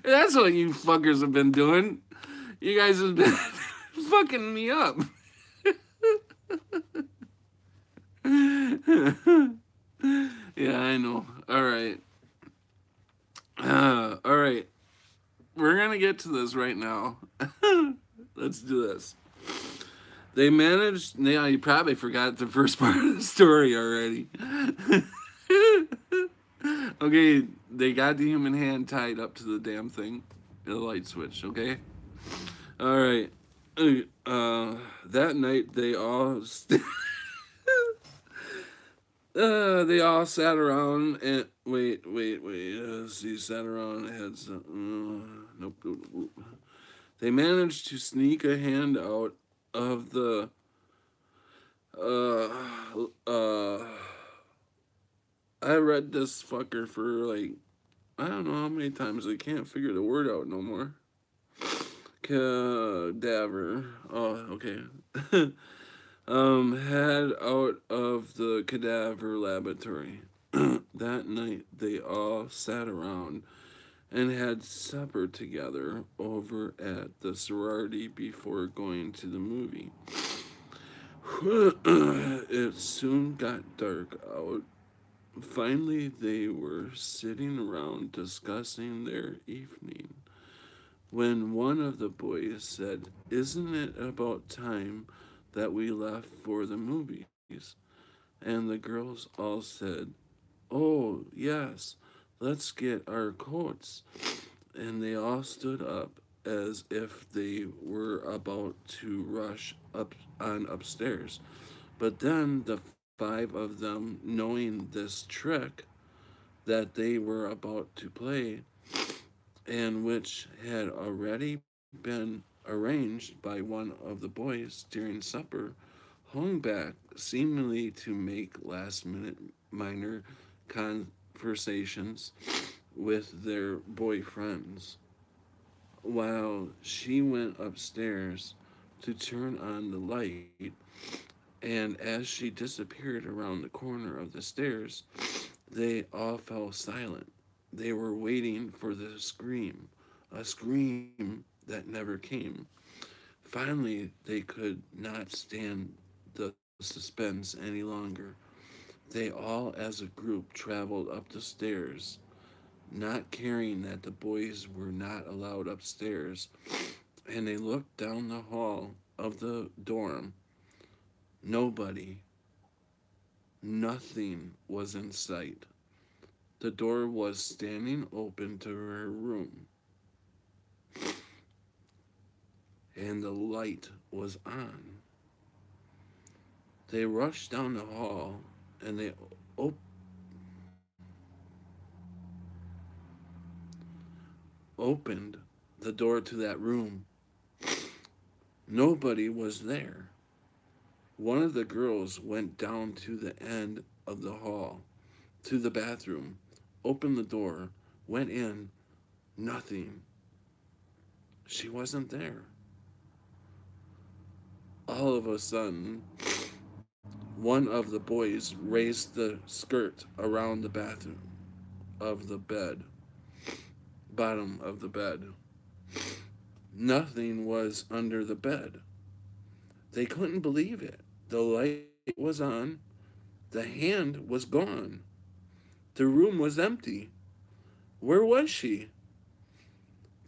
That's what you fuckers have been doing. You guys have been fucking me up. Yeah, I know. All right. All right. We're going to get to this right now. Let's do this. They managed. Yeah, you probably forgot the first part of the story already. Okay, they got the human hand tied up to the damn thing, the light switch. Okay. All right. That night they all sat around and wait. See, sat around and had some. Nope. They managed to sneak a hand out of the. Uh, uh. I read this fucker for like I don't know how many times. I can't figure the word out no more. Cadaver. Oh, okay. Head out of the cadaver laboratory. That night, they all sat around and had supper together over at the sorority before going to the movie. It soon got dark out. Finally, they were sitting around discussing their evening when one of the boys said, "Isn't it about time that we left for the movies?" And the girls all said, "Oh, yes, let's get our coats." And they all stood up as if they were about to rush up on upstairs. But then the five of them, knowing this trick that they were about to play, and which had already been arranged by one of the boys during supper, hung back, seemingly to make last minute minor conversations with their boyfriends, while she went upstairs to turn on the light. And as she disappeared around the corner of the stairs, they all fell silent. They were waiting for the scream, a scream that never came. Finally, they could not stand the suspense any longer. They all, as a group, traveled up the stairs, not caring that the boys were not allowed upstairs, and they looked down the hall of the dorm. Nobody, nothing was in sight. The door was standing open to her room, and the light was on. They rushed down the hall and they op- opened the door to that room. Nobody was there. One of the girls went down to the end of the hall, to the bathroom, opened the door, went in, nothing. She wasn't there. All of a sudden, one of the boys raised the skirt around the bathroom of the bed, bottom of the bed. Nothing was under the bed. They couldn't believe it. The light was on, the hand was gone, the room was empty. Where was she?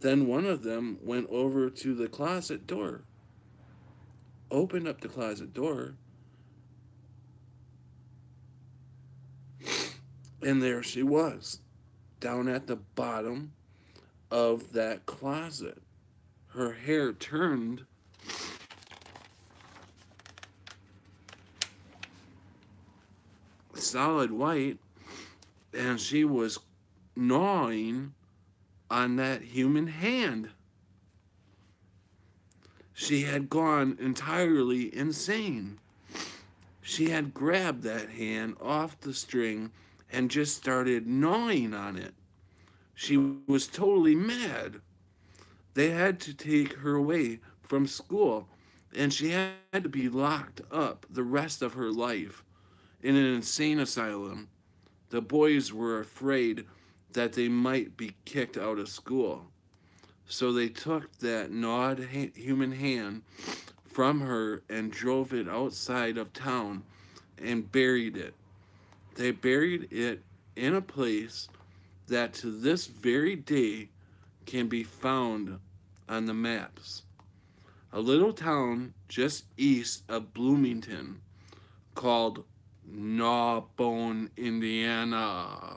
Then one of them went over to the closet door, opened up the closet door, and there she was, down at the bottom of that closet. Her hair turned solid white, and she was gnawing on that human hand. She had gone entirely insane. She had grabbed that hand off the string and just started gnawing on it. She was totally mad. They had to take her away from school, and she had to be locked up the rest of her life in an insane asylum. The boys were afraid that they might be kicked out of school. So they took that gnawed human hand from her and drove it outside of town and buried it. They buried it in a place that to this very day can be found on the maps. A little town just east of Bloomington called Gnawbone, Indiana.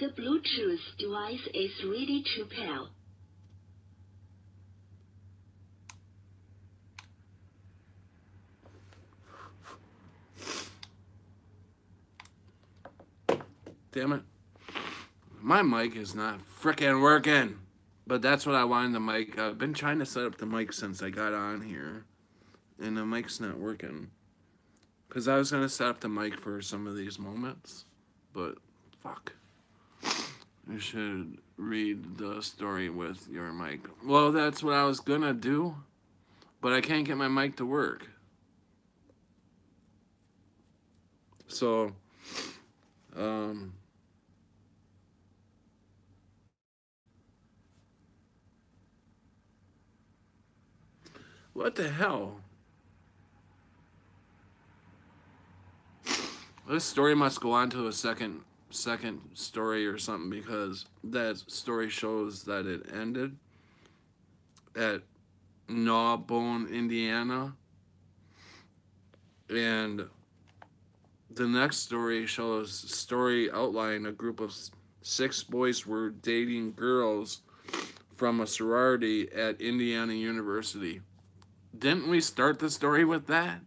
The Bluetooth device is ready to pair. Damn it. My mic is not frickin' working. But that's what I wanted the mic. I've been trying to set up the mic since I got on here. And the mic's not working. Because I was going to set up the mic for some of these moments. But, fuck. You should read the story with your mic. Well, that's what I was going to do. But I can't get my mic to work. So, what the hell? This story must go on to a second story or something, because that story shows that it ended at Gnawbone, Indiana. And the next story shows story outline. A group of 6 boys were dating girls from a sorority at Indiana University. Didn't we start the story with that?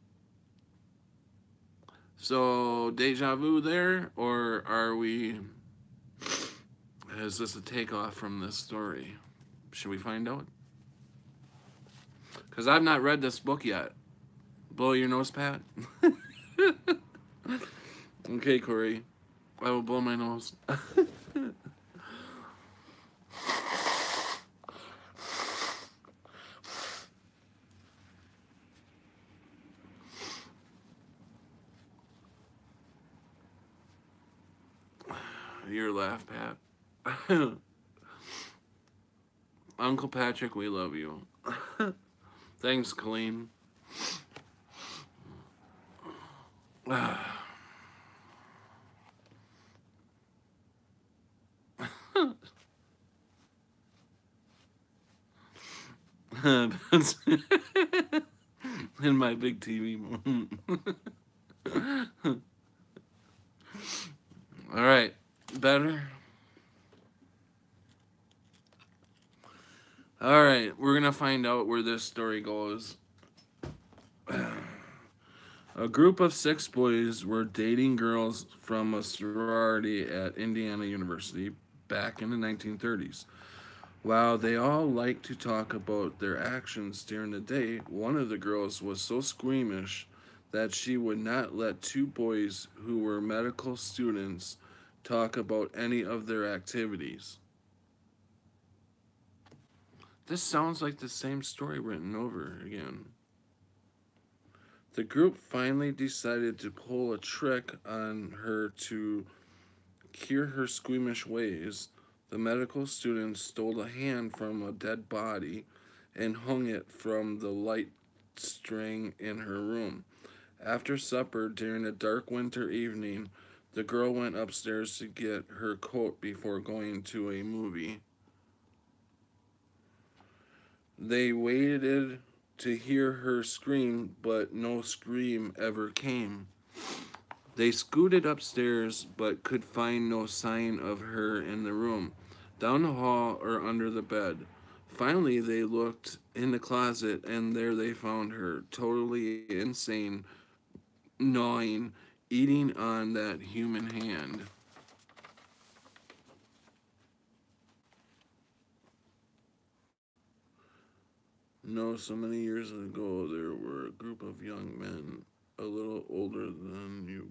So, deja vu there, or are we... Is this a takeoff from this story? Should we find out? Because I've not read this book yet. Blow your nose, Pat? Okay, Corey. I will blow my nose. Your laugh, Pat. Uncle Patrick, we love you. Thanks, Colleen. In my big TV. All right, better. All right, we're gonna find out where this story goes. A group of 6 boys were dating girls from a sorority at Indiana University back in the 1930s. While they all liked to talk about their actions during the day, one of the girls was so squeamish that she would not let 2 boys who were medical students talk about any of their activities. This sounds like the same story written over again. The group finally decided to pull a trick on her to cure her squeamish ways. The medical student stole a hand from a dead body and hung it from the light string in her room. After supper during a dark winter evening, the girl went upstairs to get her coat before going to a movie. They waited to hear her scream, but no scream ever came. They scooted upstairs, but could find no sign of her in the room, down the hall, or under the bed. Finally, they looked in the closet, and there they found her, totally insane, gnawing, eating on that human hand. No, so many years ago, there were a group of young men, a little older than you.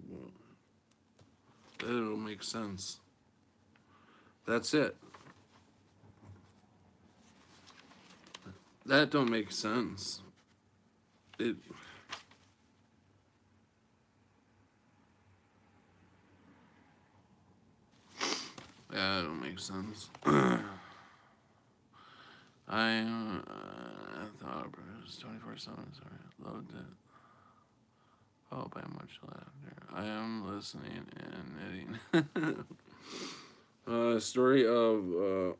That'll make sense. That's it. That don't make sense. It. That don't make sense. I thought it was 24/7. Sorry, loved it. Oh, by much laughter. I am listening and knitting. Story of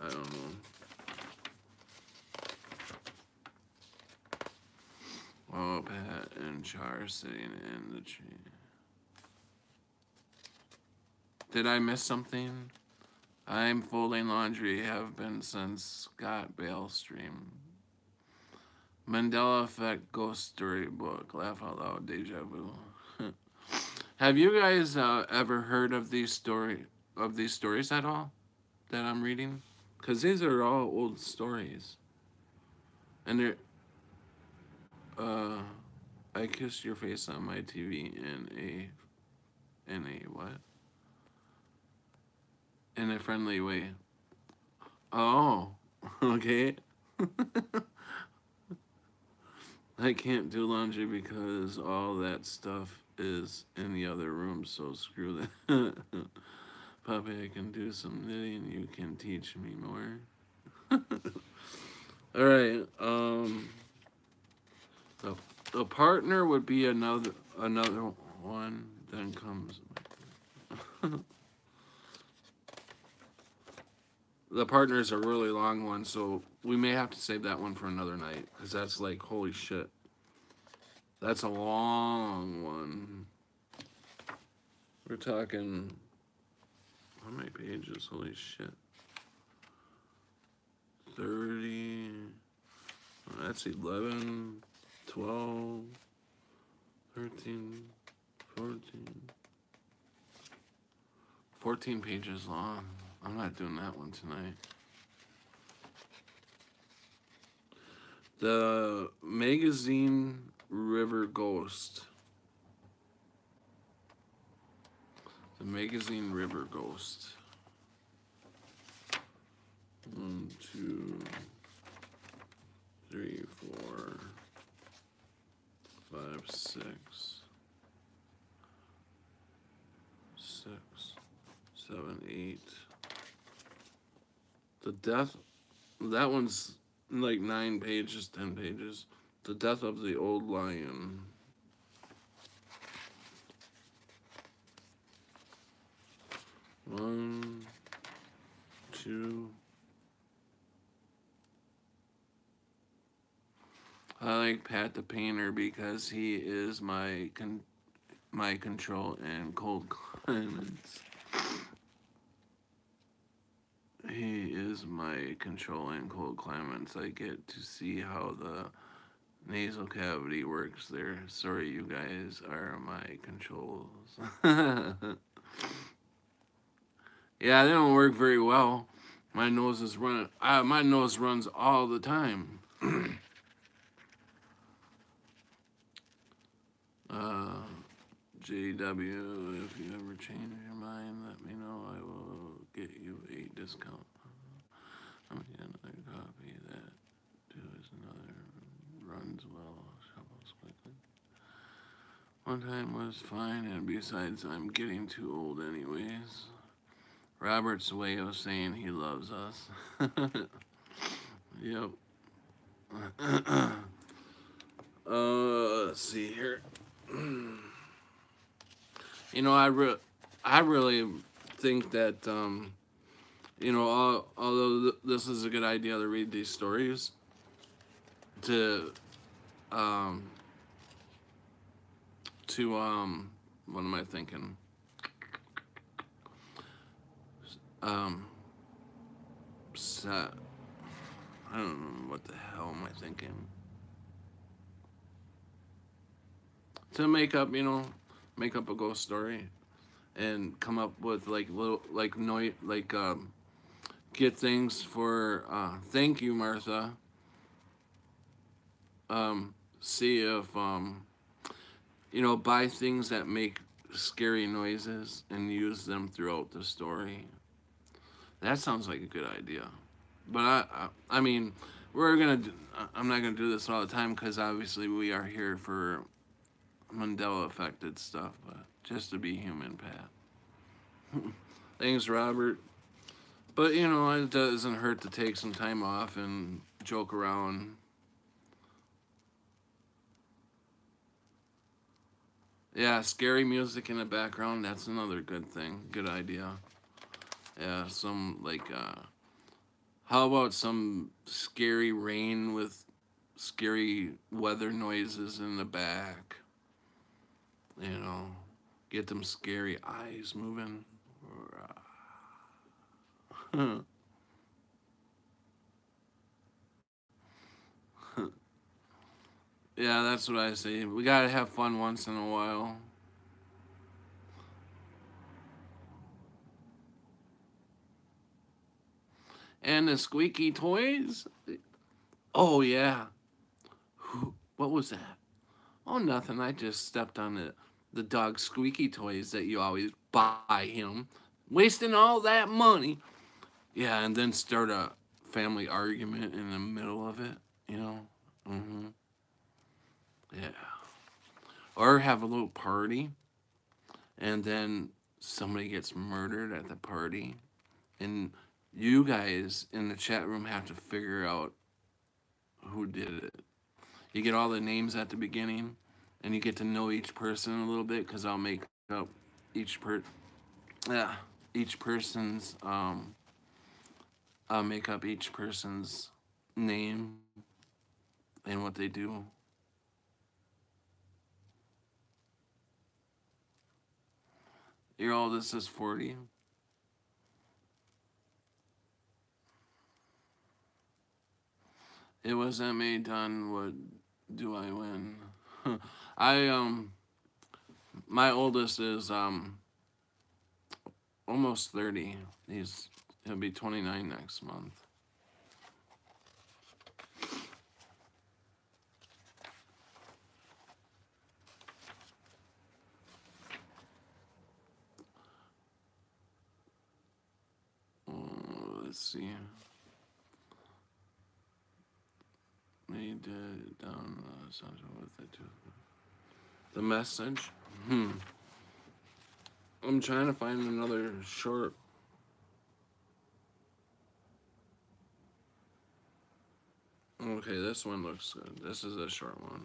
I don't know. Oh, Pat and Char sitting in the tree. Did I miss something? I'm folding laundry, have been since Scott Bale stream. Mandela Effect Ghost Story Book. Laugh out loud, deja vu. Have you guys ever heard of these stories at all that I'm reading? Because these are all old stories. And they're I kissed your face on my TV in a what? In a friendly way. Oh, okay. I can't do laundry because all that stuff is in the other room, so screw that. Puppy, I can do some knitting. You can teach me more. All right. A partner would be another one. Then comes. The partner is a really long one, so we may have to save that one for another night because that's like holy shit. That's a long one. We're talking. How many pages? Holy shit. 30. That's 11, 12, 13, 14. 14 pages long. I'm not doing that one tonight. The magazine River Ghost. The magazine River Ghost. 1, 2, 3, 4, 5, 6, 7, 8. The death. That one's like 9 pages, 10 pages. The death of the old lion. One, two. I like Pat the Painter because he is my control in cold climates. He is my control in cold climates. I get to see how the nasal cavity works there. Sorry, you guys are my controls. Yeah, they don't work very well. My nose is running. My nose runs all the time. JW, if you ever change your mind, let me know. I will get you a discount. I'm gonna get another copy. That too is another runs well. Shovels quickly. One time was fine, and besides, I'm getting too old anyways. Robert's way of saying he loves us. Yep. Let's see here. You know, I really think that although this is a good idea to read these stories, to um, what am I thinking? Um, set. I don't know what the hell am I thinking. To make up a ghost story and come up with like little like noise like get things for thank you, Martha. See if buy things that make scary noises and use them throughout the story. That sounds like a good idea. But I mean, I'm not gonna do this all the time because obviously we are here for Mandela affected stuff. But just to be human, Pat. Thanks, Robert. But it doesn't hurt to take some time off and joke around. Yeah, scary music in the background, that's another good thing. Good idea. Yeah, how about some scary rain with scary weather noises in the back? You know, get them scary eyes moving. Yeah, that's what I say. We gotta have fun once in a while. And the squeaky toys? Oh, yeah. What was that? Oh, nothing. I just stepped on the dog's squeaky toys that you always buy him. Wasting all that money. Yeah, and then start a family argument in the middle of it, you know? Mm-hmm. Yeah. Or have a little party, and then somebody gets murdered at the party, and you guys in the chat room have to figure out who did it. You get all the names at the beginning, and you get to know each person a little bit because I'll make up each yeah, each person's I'll make up each person's name and what they do. Your oldest is 40. It wasn't me done. What do I win? I my oldest is almost 30. He'll be 29 next month. Let's see. He did down something with it too. The message. I'm trying to find another short. Okay, this one looks good. This is a short one.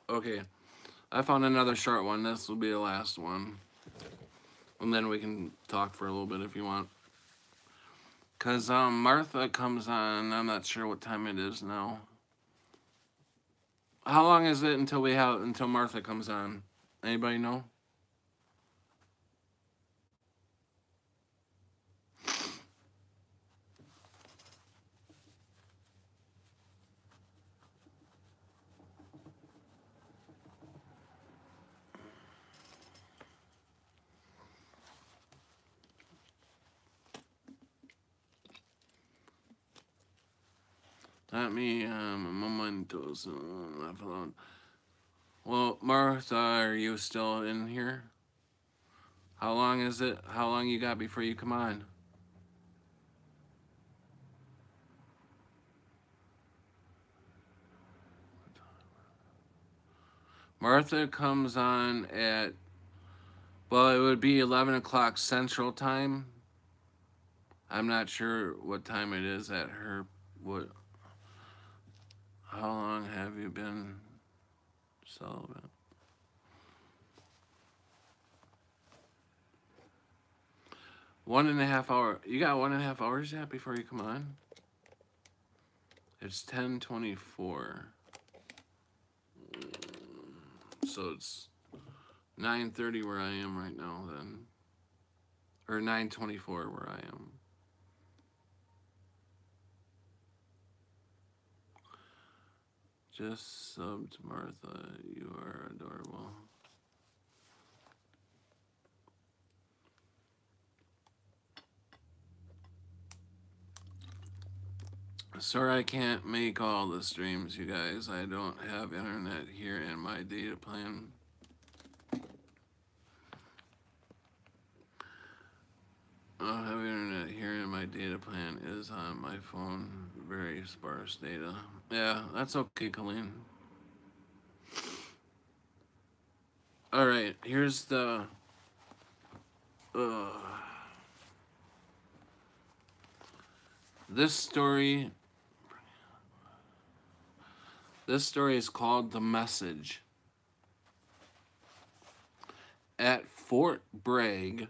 Okay, I found another short one. This will be the last one. And then we can talk for a little bit if you want. Because Martha comes on, I'm not sure what time it is now. How long is it until Martha comes on? Anybody know? Let me, momentos, left alone. Well, Martha, are you still in here? How long is it? How long you got before you come on? Martha comes on at, well, it would be 11 o'clock Central Time. I'm not sure what time it is at her. What? How long have you been celibate? 1.5 hour. You got 1.5 hours yet before you come on? It's 10:24. So it's 9:30 where I am right now then. Or 9:24 where I am. Just subbed Martha. You are adorable. Sorry I can't make all the streams, you guys. I don't have internet here in my data plan. I don't have internet here in my data plan. It is on my phone. Very sparse data. Yeah, that's okay, Colleen. Alright, here's the... Uh, this story... This story is called The Message. At Fort Bragg,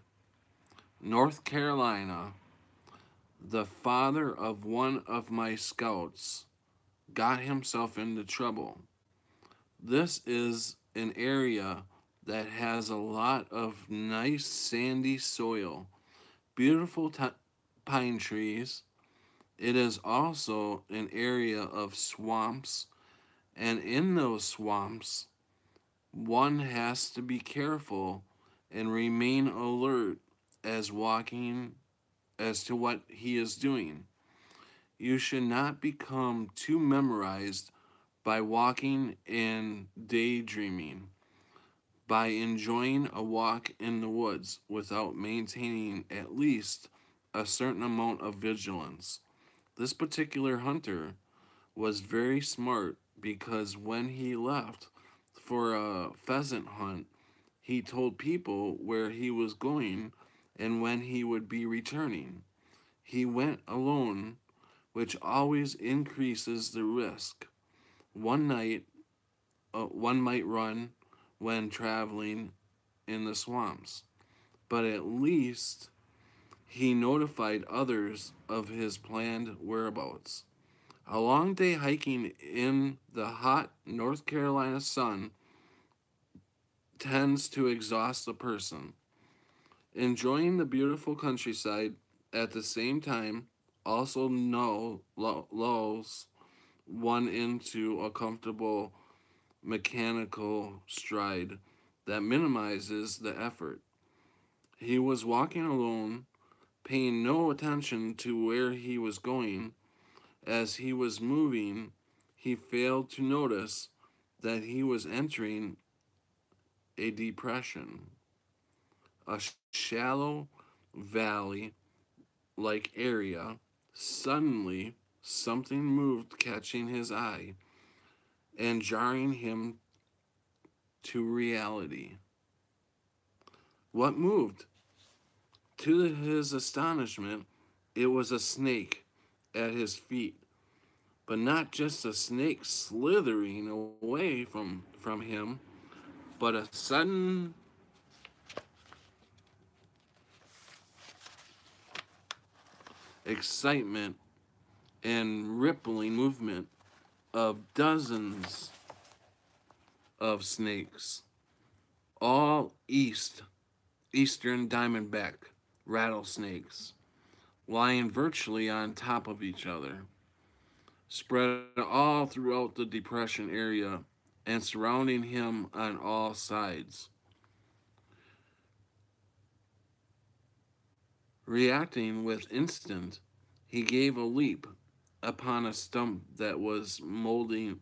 North Carolina, the father of one of my scouts got himself into trouble. This is an area that has a lot of nice sandy soil, beautiful pine trees. It is also an area of swamps, and in those swamps, one has to be careful and remain alert as to what he is doing. You should not become too memorized by walking and daydreaming, by enjoying a walk in the woods without maintaining at least a certain amount of vigilance. This particular hunter was very smart because when he left for a pheasant hunt, he told people where he was going and when he would be returning. He went alone, which always increases the risk. One might run when traveling in the swamps, but at least he notified others of his planned whereabouts. A long day hiking in the hot North Carolina sun tends to exhaust a person. Enjoying the beautiful countryside at the same time also lulls one into a comfortable mechanical stride that minimizes the effort. He was walking alone, paying no attention to where he was going. As he was moving, he failed to notice that he was entering a depression, a shallow valley like area. Suddenly, something moved, catching his eye and jarring him to reality. What moved? To his astonishment, it was a snake at his feet, but not just a snake slithering away from him, but a sudden excitement and rippling movement of dozens of snakes, all eastern diamondback rattlesnakes, lying virtually on top of each other, spread all throughout the depression area and surrounding him on all sides. Reacting with instant, he gave a leap upon a stump that was moldering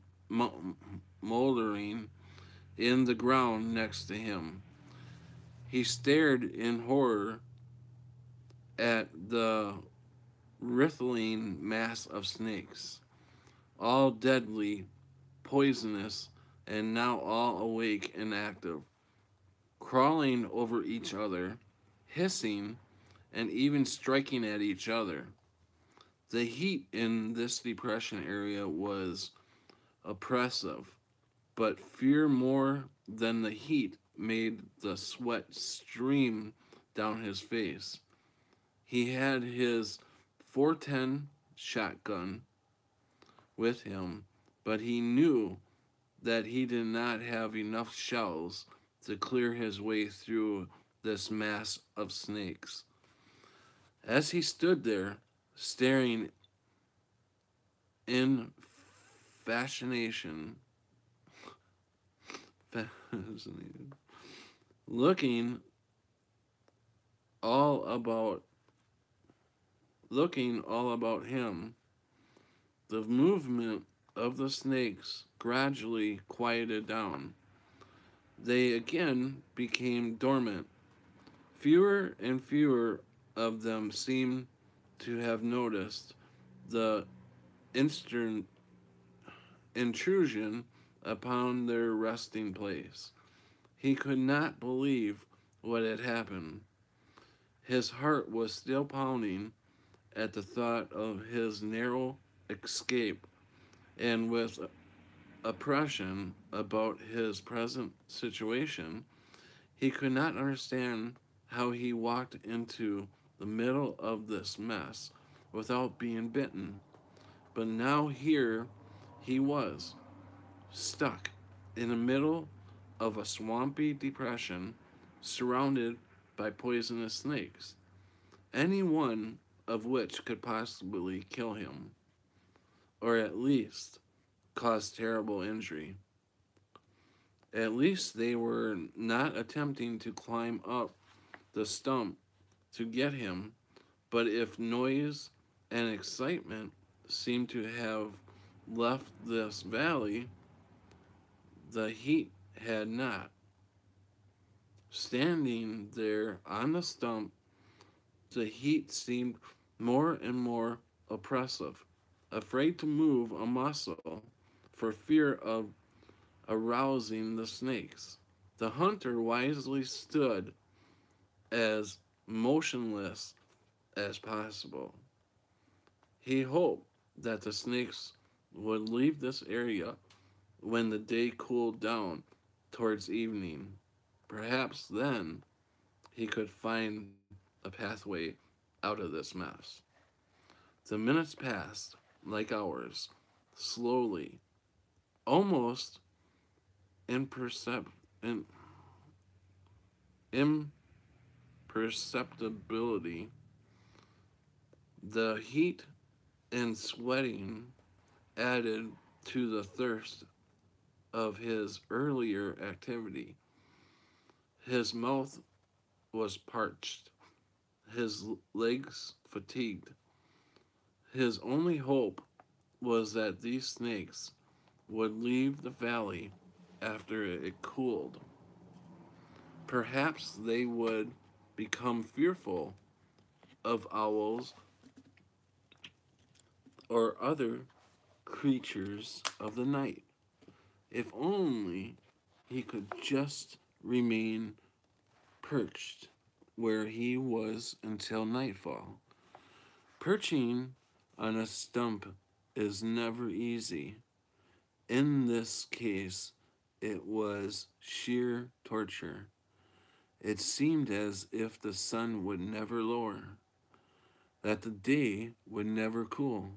in the ground next to him. He stared in horror at the writhing mass of snakes, all deadly, poisonous, and now all awake and active, crawling over each other, hissing, and even striking at each other. The heat in this depression area was oppressive, but fear more than the heat made the sweat stream down his face. He had his 410 shotgun with him, but he knew that he did not have enough shells to clear his way through this mass of snakes. As he stood there, staring in fascination, fascinated, looking all about looking all about him, the movement of the snakes gradually quieted down. They again became dormant. Fewer and fewer of them seemed to have noticed the instant intrusion upon their resting place. He could not believe what had happened. His heart was still pounding at the thought of his narrow escape, and with oppression about his present situation, he could not understand how he walked into the middle of this mess without being bitten. But now here he was, stuck in the middle of a swampy depression, surrounded by poisonous snakes, any one of which could possibly kill him, or at least cause terrible injury. At least they were not attempting to climb up the stump to get him, but if noise and excitement seemed to have left this valley, the heat had not. Standing there on the stump, the heat seemed more and more oppressive. Afraid to move a muscle for fear of arousing the snakes, the hunter wisely stood as motionless as possible. He hoped that the snakes would leave this area when the day cooled down towards evening. Perhaps then he could find a pathway out of this mess. The minutes passed like hours, slowly, almost impercept- imperceptibility. The heat and sweating added to the thirst of his earlier activity. His mouth was parched, his legs fatigued. His only hope was that these snakes would leave the valley after it cooled. Perhaps they would become fearful of owls or other creatures of the night. If only he could just remain perched where he was until nightfall. Perching on a stump is never easy. In this case, it was sheer torture. It seemed as if the sun would never lower, that the day would never cool.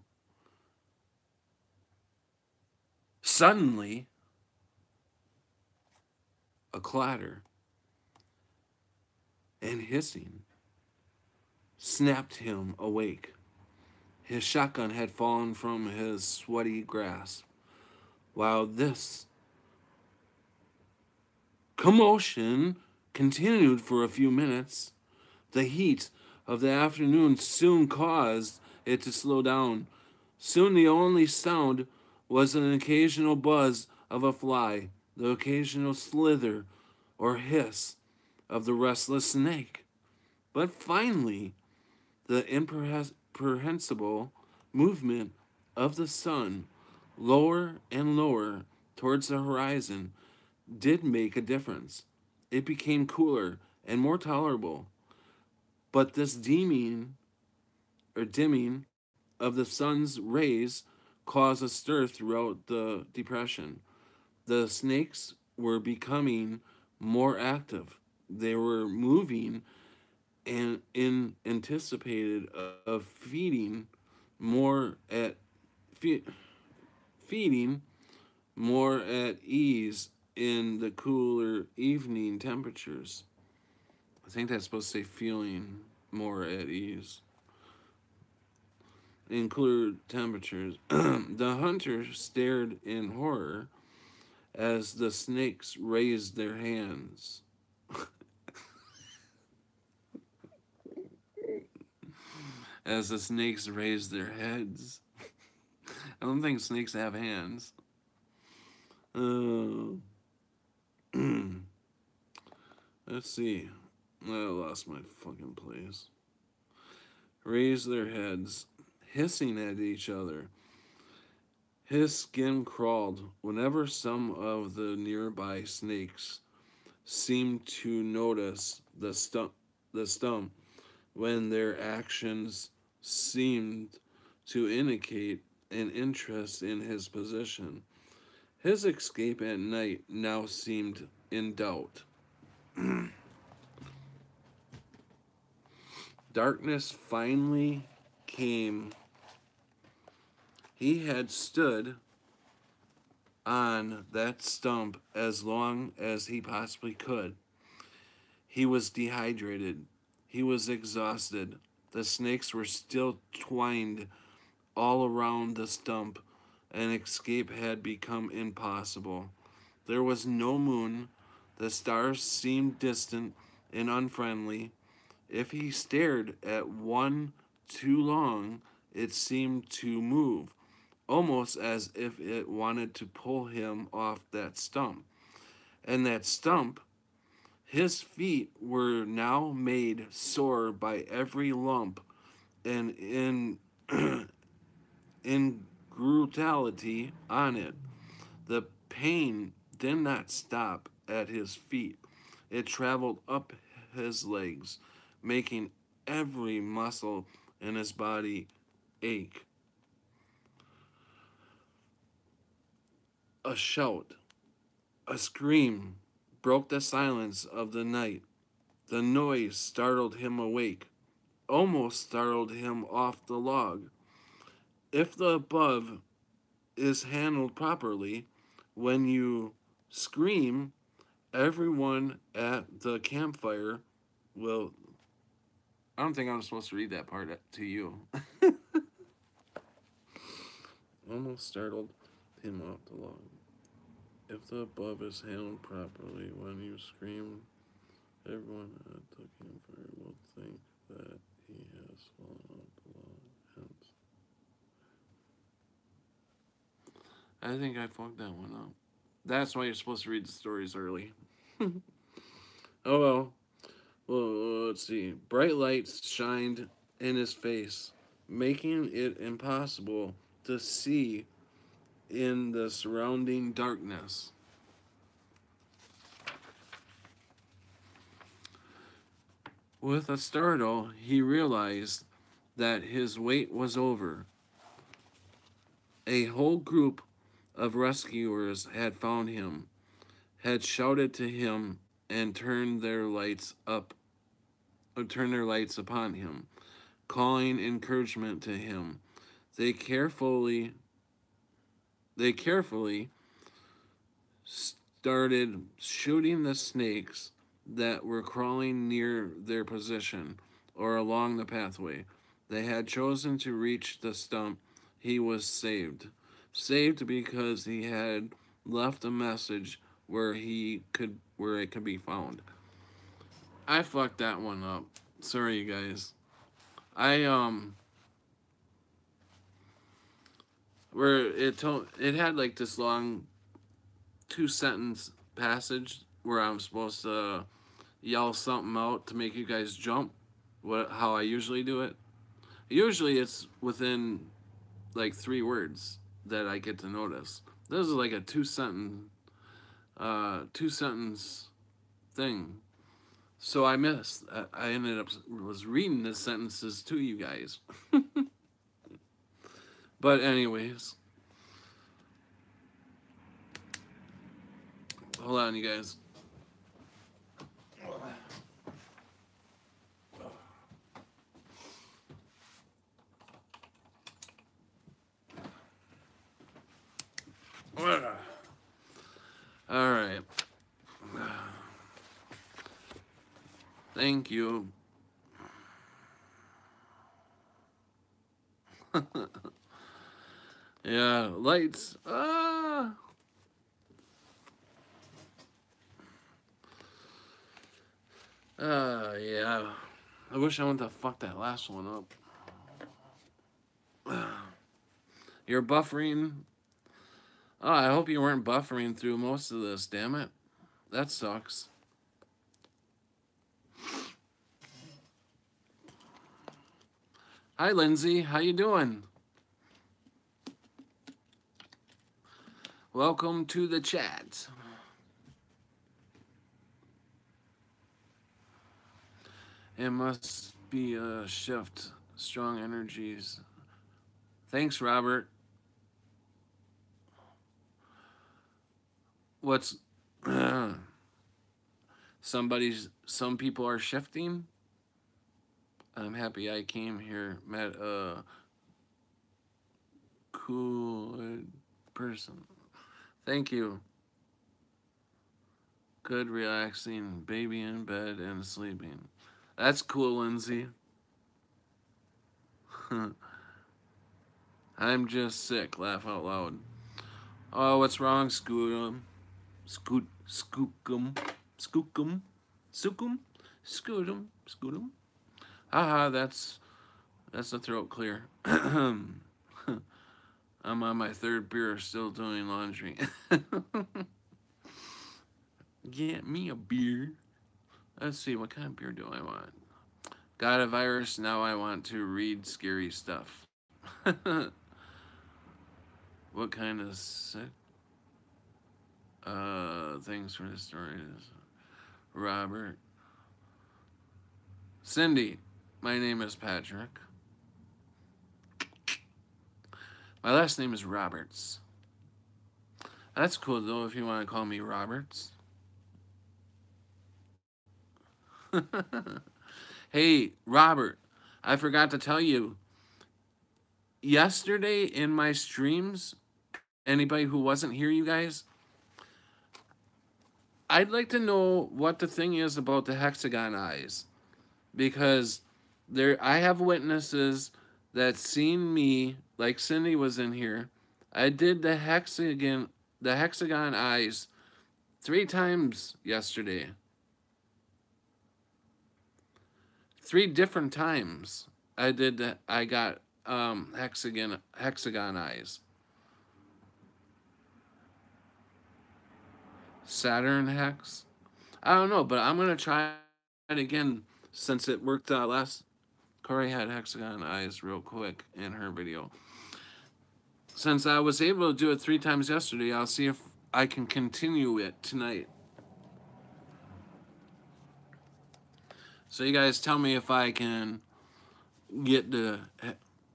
Suddenly, a clatter and hissing snapped him awake. His shotgun had fallen from his sweaty grasp. While this commotion continued for a few minutes, the heat of the afternoon soon caused it to slow down. Soon the only sound was an occasional buzz of a fly, the occasional slither or hiss of the restless snake. But finally, the incomprehensible movement of the sun, lower and lower towards the horizon did make a difference. It became cooler and more tolerable. But this dimming of the sun's rays caused a stir throughout the depression. The snakes were becoming more active. They were moving and in anticipated of at fe- feeding more at ease in the cooler evening temperatures. I think that's supposed to say feeling more at ease in cooler temperatures. The hunter stared in horror as the snakes raised their hands. As the snakes raised their heads. I don't think snakes have hands. Uh, let's see. I lost my fucking place. Raised their heads, hissing at each other. His skin crawled whenever some of the nearby snakes seemed to notice the stump when their actions seemed to indicate an interest in his position. His escape at night now seemed in doubt. Darkness finally came. He had stood on that stump as long as he possibly could. He was dehydrated. He was exhausted. The snakes were still twined all around the stump, and escape had become impossible. There was no moon. The stars seemed distant and unfriendly. If he stared at one too long, it seemed to move, almost as if it wanted to pull him off that stump. And that stump, his feet were now made sore by every lump and in brutality on it. The pain did not stop at his feet. It traveled up his legs, making every muscle in his body ache. A shout, a scream broke the silence of the night. The noise startled him awake, almost startled him off the log. If the above is handled properly, when you scream, everyone at the campfire will. I don't think I'm supposed to read that part to you. Almost startled him off the log. If the above is handled properly, when you scream, everyone at the campfire will think that he has fallen off the log. Hence, I think I fucked that one up. That's why you're supposed to read the stories early. Oh well. Well, let's see. Bright lights shined in his face, making it impossible to see in the surrounding darkness. With a startle, he realized that his wait was over. A whole group of rescuers had found him, had shouted to him, and turned their lights upon him, calling encouragement to him. They carefully they carefully started shooting the snakes that were crawling near their position or along the pathway. They had chosen to reach the stump. He was saved. Saved because he had left a message where it could be found. I fucked that one up. Sorry you guys. I where it had like this long 2 sentence passage where I'm supposed to yell something out to make you guys jump. How I usually do it. Usually it's within like 3 words that I get to notice. This is like a two sentence thing. So I missed. I ended up was reading the sentences to you guys. But anyways, hold on, you guys. All right. Thank you. Yeah, lights. Yeah. I wish I wouldn't have fucked that last one up. You're buffering. Oh, I hope you weren't buffering through most of this, damn it. That sucks. Hi, Lindsay. How you doing? Welcome to the chat. It must be a shift. Strong energies. Thanks, Robert. What's some people are shifting? I'm happy I came here, met a cool person. Thank you. Good, relaxing, baby in bed and sleeping. That's cool, Lindsay. I'm just sick. Laugh out loud. Oh, what's wrong, Scootum? Skookum. Skookum. Skookum. Scootum. Haha, that's the throat clear. I'm on my third beer, still doing laundry. Get me a beer. Let's see, what kind of beer do I want? Got a virus, now I want to read scary stuff. What kind of sick things for the stories? Robert. Cindy. My name is Patrick. My last name is Roberts. That's cool though if you want to call me Roberts. Hey, Robert, I forgot to tell you. Yesterday in my streams, anybody who wasn't here, you guys, I'd like to know what the thing is about the hexagon eyes. Because I have witnesses that seen me, like Cindy was in here. I did the hexagon eyes 3 times yesterday. 3 different times I did that. I got hexagon eyes. Saturn hex. I don't know, but I'm gonna try it again since it worked last. Corey had hexagon eyes real quick in her video. Since I was able to do it 3 times yesterday, I'll see if I can continue it tonight. So you guys tell me if I can get the...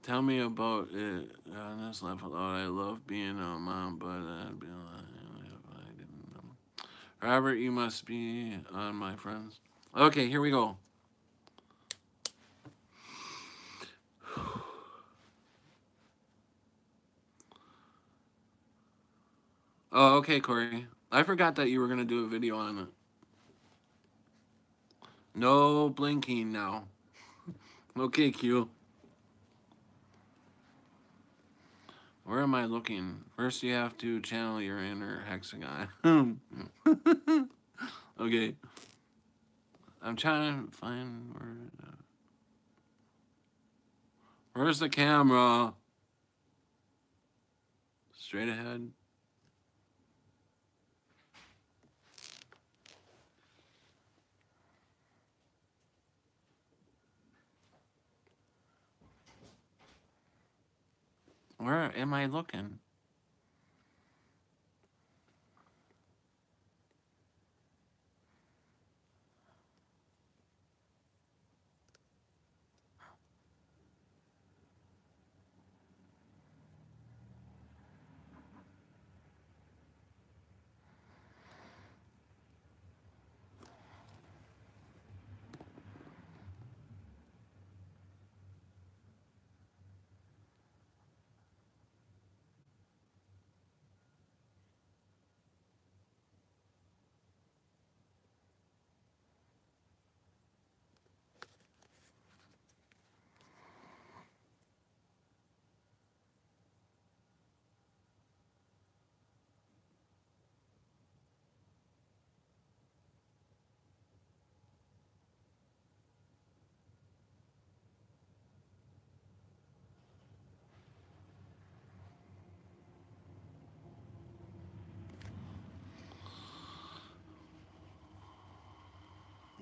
Tell me about it on this level. Oh, I love being a mom, but I'd be lying if I didn't know. Robert, you must be on my friends. Okay, here we go. Oh, okay, Corey. I forgot that you were going to do a video on it. No blinking now. Okay, Q. Where am I looking? First, you have to channel your inner hexagon. Okay. I'm trying to find where's the camera? Straight ahead. Where am I looking?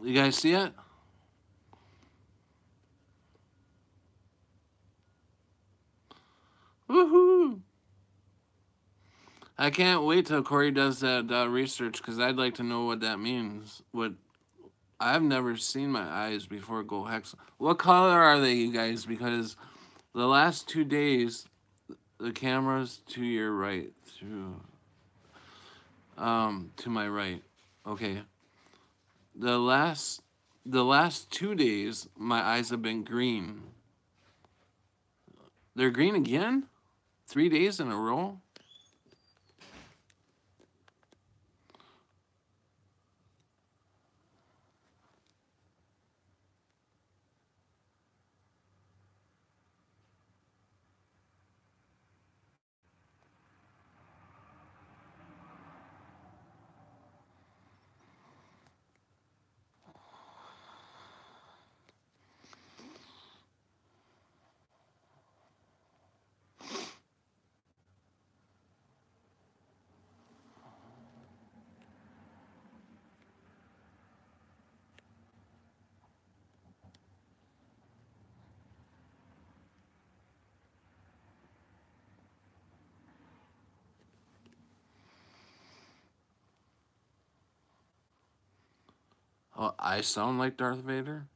You guys see it? Woohoo! I can't wait till Corey does that research because I'd like to know what that means. What I've never seen my eyes before go hex. What color are they, you guys? Because the last 2 days, the camera's to your right, to my right. Okay. The last the last 2 days, my eyes have been green. They're green again? 3 days in a row? Oh, I sound like Darth Vader?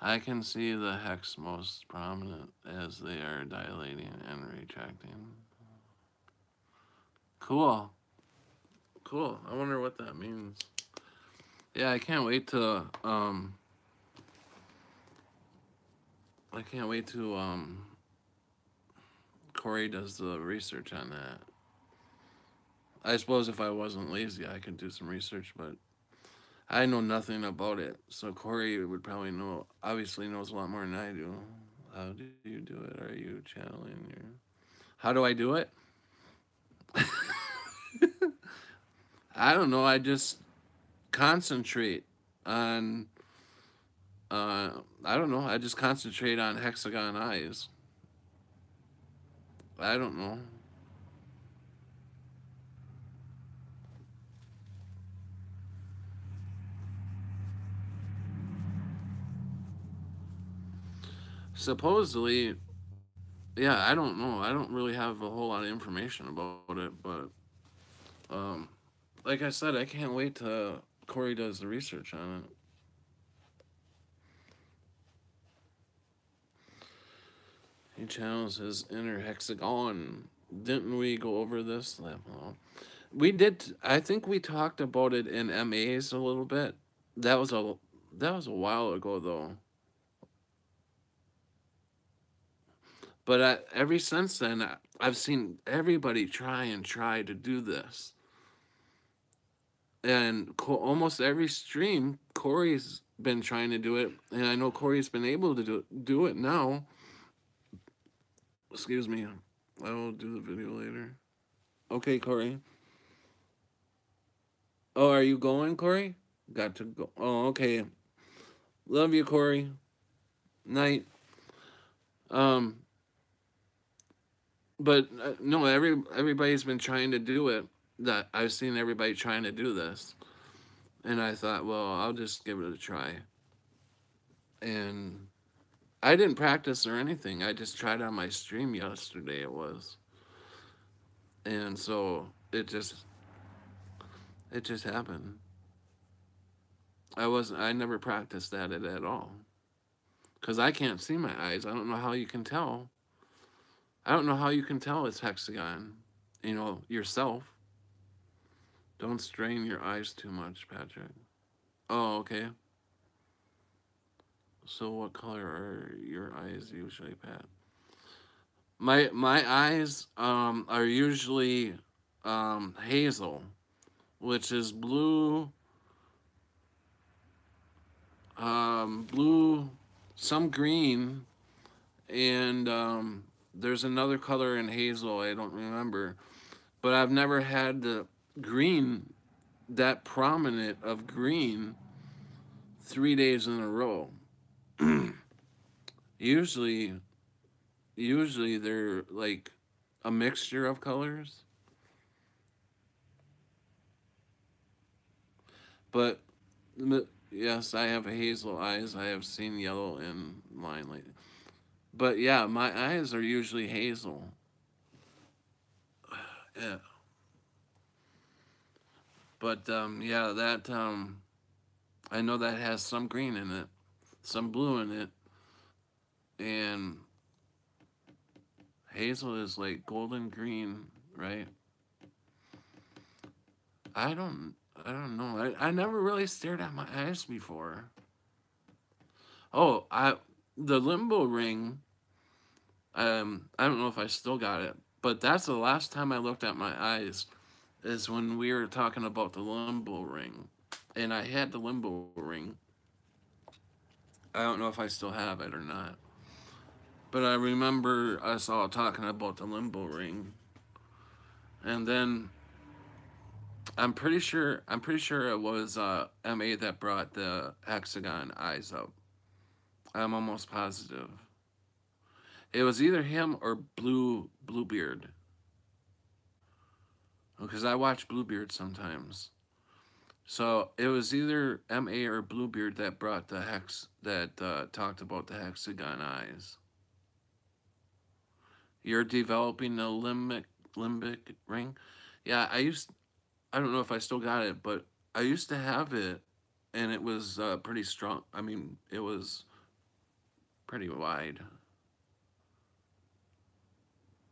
I can see the hex most prominent as they are dilating and retracting. Cool. Cool. I wonder what that means. Yeah, I can't wait to Corey does the research on that. I suppose if I wasn't lazy I could do some research, but I know nothing about it. So Corey would probably know, obviously knows a lot more than I do. How do you do it? Are you channeling your How do I do it? I don't know. I just concentrate on I don't know. I just concentrate on hexagon eyes. I don't know. Supposedly, yeah, I don't know. I don't really have a whole lot of information about it, but um, like I said, I can't wait till Corey does the research on it. He channels his inner hexagon. Didn't we go over this? Well, we did. I think we talked about it in MAs a little bit. That was a that was a while ago though. But ever since then, I've seen everybody try to do this, and almost every stream, Corey's been trying to do it, and I know Corey's been able to do it now. Excuse me, I will do the video later. Okay, Corey. Oh, are you going, Corey? Got to go. Oh, okay. Love you, Corey. Night. Um, but no, everybody's been trying to do it. That I've seen everybody trying to do this, and I thought, well, I'll just give it a try. And I didn't practice or anything. I just tried on my stream yesterday. It was, and so it just happened. I never practiced at all because I can't see my eyes. I don't know how you can tell. I don't know how you can tell it's hexagon. Yourself. Don't strain your eyes too much, Patrick. Oh, okay. So what color are your eyes usually, Pat? My eyes are usually hazel, which is blue, blue, some green, and there's another color in hazel I don't remember, but I've never had the green that prominent of green 3 days in a row. Usually, usually they're like a mixture of colors. But yes, I have hazel eyes. I have seen yellow in mine lately. But yeah, my eyes are usually hazel. Yeah. But yeah, that I know that has some green in it, some blue in it, and hazel is like golden green, right? I don't know. I never really stared at my eyes before. Oh, the limbo ring. I don't know if I still got it, but that's the last time I looked at my eyes is when we were talking about the limbo ring, and I had the limbo ring. I don't know if I still have it or not, but I remember us all talking about the limbo ring, and then I'm pretty sure it was MA that brought the hexagon eyes up. I'm almost positive. It was either him or Bluebeard, because I watch Bluebeard sometimes. So it was either MA or Bluebeard that brought the hex that talked about the hexagon eyes. You're developing a limbic ring. Yeah, I don't know if I still got it, but I used to have it, and it was pretty strong. I mean, it was pretty wide.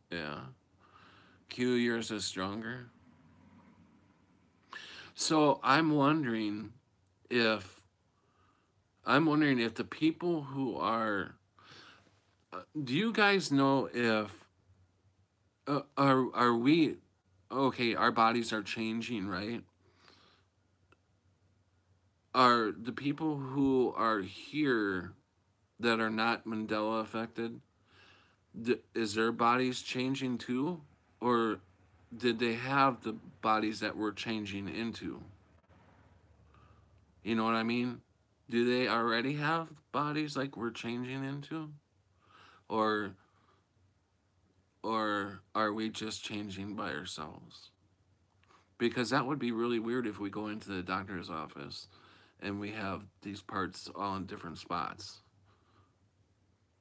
Yeah. Q, yours is stronger. So if I'm wondering if the people who are do you guys know if are we okay, our bodies are changing, right? Are the people who are here that are not Mandela affected, is their bodies changing too, or did they have the bodies that we're changing into? You know what I mean? Do they already have bodies like we're changing into, or are we just changing by ourselves? Because that would be really weird if we go into the doctor's office and we have these parts all in different spots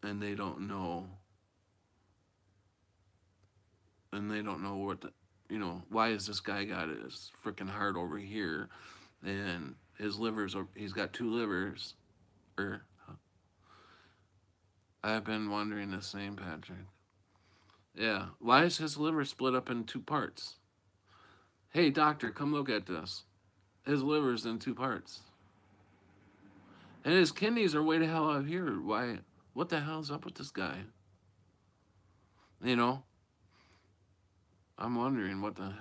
and they don't know what the, why is this guy got his freaking heart over here and his livers he's got two livers, or I've been wondering the same, Patrick. Yeah, why is his liver split up in two parts? Hey doctor, come look at this. His liver's in two parts. And his kidneys are way the hell out here. Why? What the hell's up with this guy? You know, I'm wondering what the.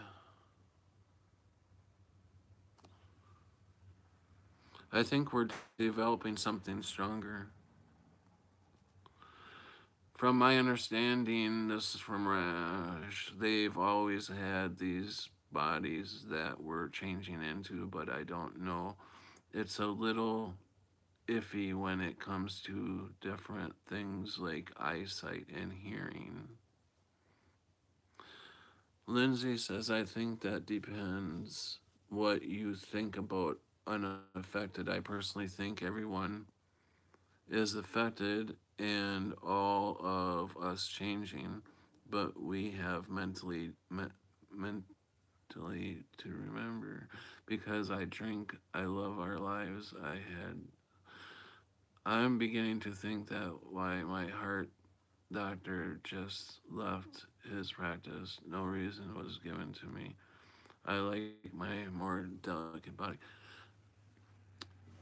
I think we're developing something stronger. From my understanding, this is from Rash, they've always had these bodies that we're changing into, but I don't know. It's a little iffy when it comes to different things like eyesight and hearing. Lindsay says, I think that depends what you think about unaffected. I personally think everyone is affected and all of us changing, but we have mentally to remember. Because I drink, I love our lives. I'm beginning to think that why my heart doctor just left his practice. No reason was given to me. I like my more delicate body.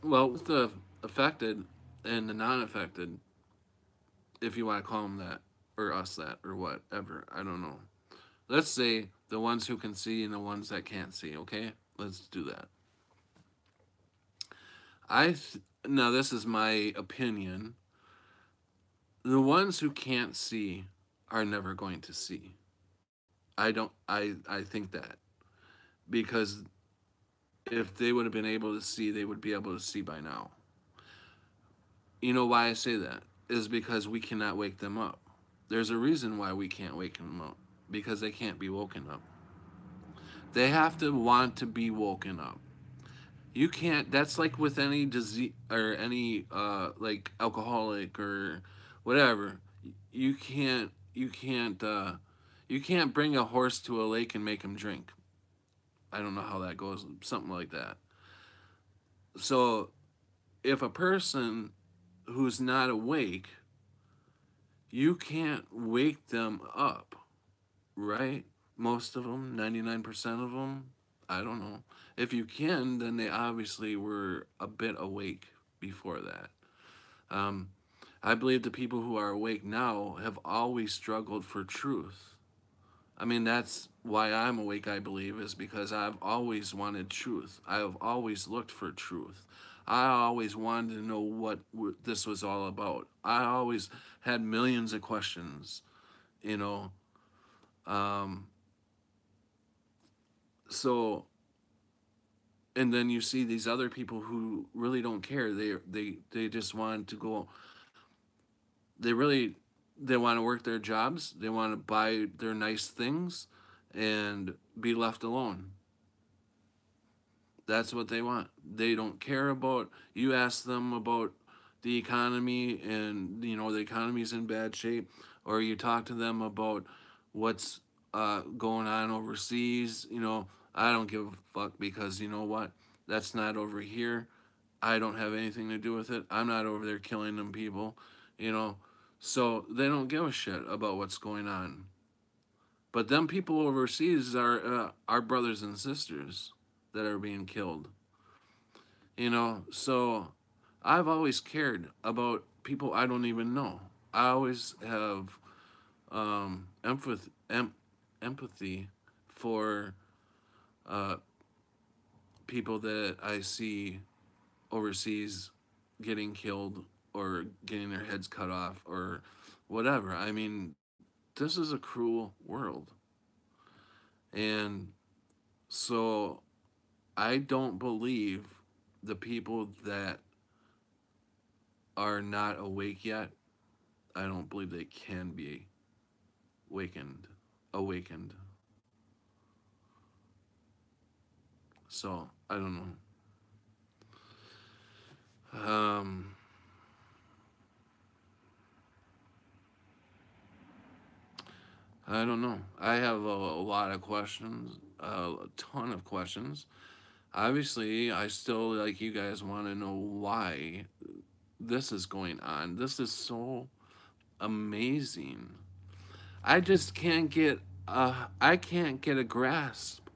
Well, with the affected and the non-affected, if you want to call them that, or us that, or whatever, I don't know. Let's say the ones who can see and the ones that can't see. Okay, let's do that. Now this is my opinion. The ones who can't see are never going to see. I don't. I think that because if they would have been able to see, they would be able to see by now. You know why I say that? Is because we cannot wake them up. There's a reason why we can't wake them up. Because they can't be woken up. They have to want to be woken up. You can't. That's like with any disease or any like alcoholic or whatever. You can't. You can't. You can't bring a horse to a lake and make him drink. I don't know how that goes. Something like that. So if a person who's not awake, you can't wake them up, right? Most of them, 99% of them, I don't know. If you can, then they obviously were a bit awake before that. Um, I believe the people who are awake now have always struggled for truth. I mean, that's why I'm awake, I believe, is because I've always wanted truth. I have always looked for truth. I always wanted to know what this was all about. I always had millions of questions, you know. Um, so, and then you see these other people who really don't care. They just want to go. They really they want to work their jobs. They want to buy their nice things, and be left alone. That's what they want. They don't care about you ask them about the economy and the economy's in bad shape, or you talk to them about what's going on overseas. I don't give a fuck because you know what? That's not over here. I don't have anything to do with it. I'm not over there killing them people, you know. So they don't give a shit about what's going on. But them people overseas are our brothers and sisters that are being killed. So I've always cared about people I don't even know. I always have empathy for uh, people that I see overseas getting killed or getting their heads cut off or whatever. I mean, this is a cruel world. And so I don't believe the people that are not awake yet, I don't believe they can be awakened. So I don't know. I don't know. I have a lot of questions, a ton of questions. Obviously, I still, like you guys, want to know why this is going on. This is so amazing. I just can't get I can't get a grasp.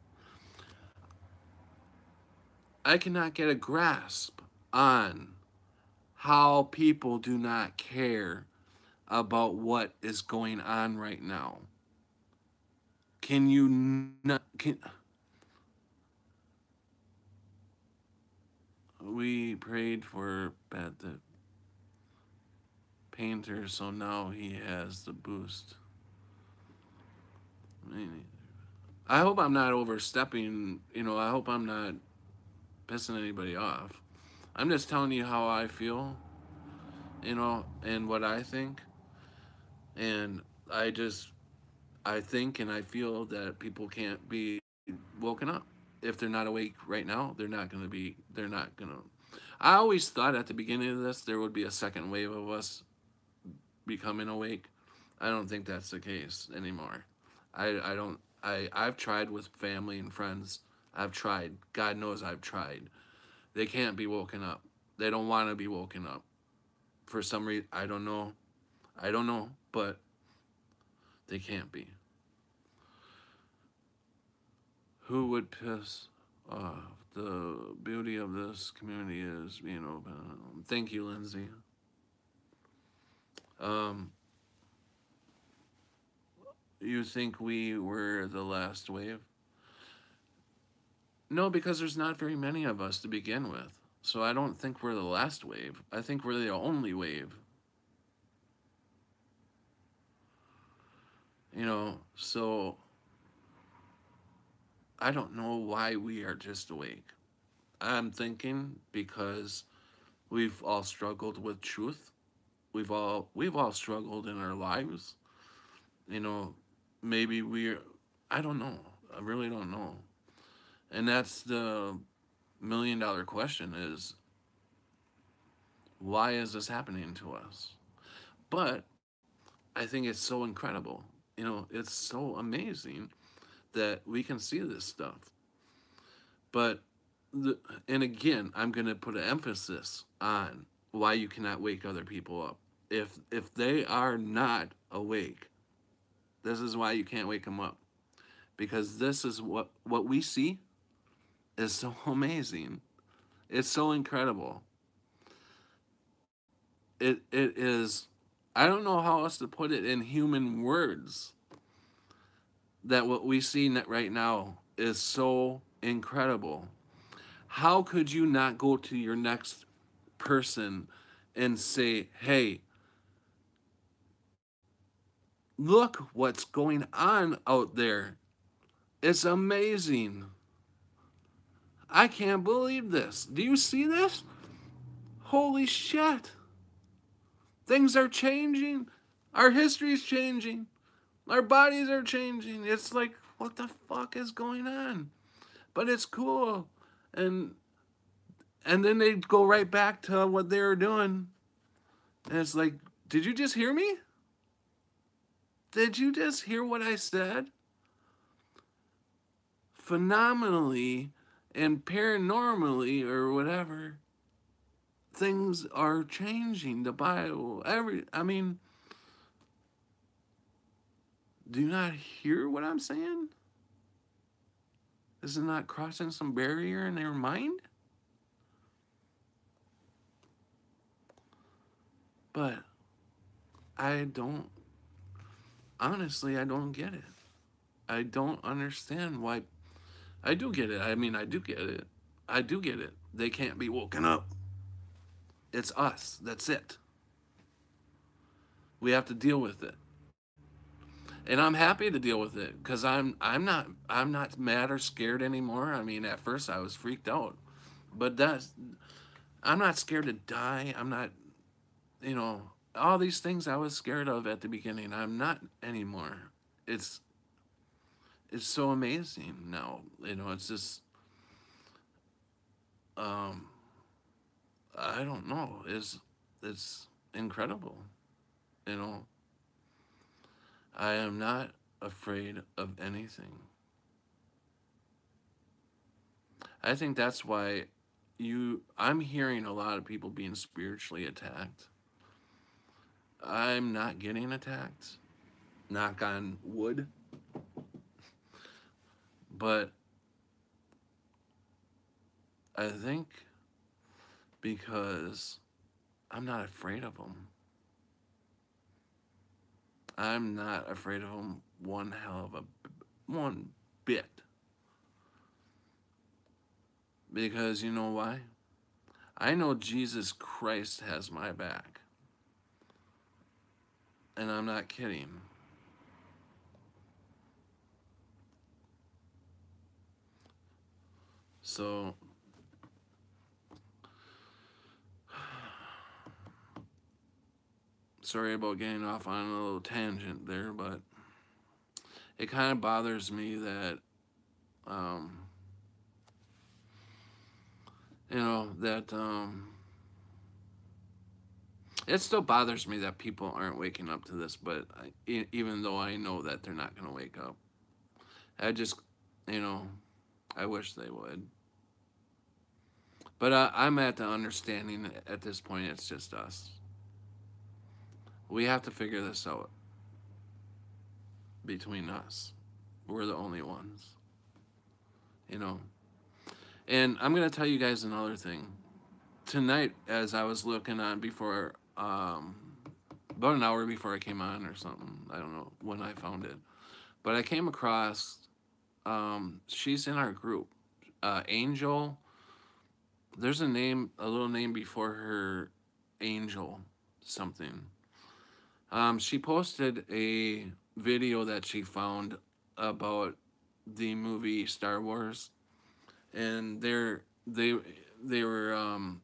I cannot get a grasp on how people do not care about what is going on right now. Can you not? We prayed for the painter, so now he has the boost. I hope I'm not overstepping. I hope I'm not pissing anybody off. I'm just telling you how I feel, and what I think. And I think and I feel that people can't be woken up. If they're not awake right now, they're not going to. I always thought at the beginning of this there would be a second wave of us becoming awake. I don't think that's the case anymore. I don't. I've tried with family and friends. I've tried. God knows I've tried. They can't be woken up. They don't want to be woken up. For some reason, I don't know. I don't know, but they can't be. Who would piss off? The beauty of this community is being open. Thank you, Lindsay. Um, you think we were the last wave? No, because there's not very many of us to begin with. So I don't think we're the last wave. I think we're the only wave. So I don't know why we are just awake. I'm thinking because we've all struggled with truth. We've all struggled in our lives. You know, maybe I don't know. I really don't know. And that's the million-dollar question is, why is this happening to us? But I think it's so incredible. It's so amazing that we can see this stuff. But and again, I'm going to put an emphasis on why you cannot wake other people up. If they are not awake, this is why you can't wake them up, because this is what we see is so amazing. It's so incredible. It is. I don't know how else to put it in human words. That what we see right now is so incredible. How could you not go to your next person and say, "Hey, look what's going on out there. It's amazing. I can't believe this. Do you see this? Holy shit. Things are changing. Our history's changing. Our bodies are changing. It's like, what the fuck is going on?" But it's cool. And then they go right back to what they were doing. And it's like, did you just hear me? Did you just hear what I said? Phenomenally and paranormally or whatever, things are changing. The Bible, I mean, do you not hear what I'm saying? Is it not crossing some barrier in their mind? But I don't, honestly, I don't get it. I don't understand why. I do get it. I mean, I do get it. I do get it. They can't be woken up. It's us. That's it. We have to deal with it. And I'm happy to deal with it because I'm not mad or scared anymore. I mean, at first I was freaked out, but I'm not scared to die. I'm not, all these things I was scared of at the beginning. I'm not anymore. It's it's so amazing now. It's just um I don't know. It's incredible. You know, I am not afraid of anything. I think that's why I'm hearing a lot of people being spiritually attacked. I'm not getting attacked. Knock on wood. But I think because I'm not afraid of them. I'm not afraid of them one hell of a one bit. Because you know why? I know Jesus Christ has my back. And I'm not kidding. So, sorry about getting off on a little tangent there, but it kind of bothers me that, um, it still bothers me that people aren't waking up to this, but even though I know that they're not going to wake up, I just, you know, I wish they would. But I'm at the understanding at this point it's just us. We have to figure this out between us. We're the only ones, you know. And I'm going to tell you guys another thing. Tonight, as I was looking on before, about an hour before I came on or something, I don't know when I found it, but I came across, she's in our group, Angel. There's a little name before her, Angel something. She posted a video that she found about the movie Star Wars, and they were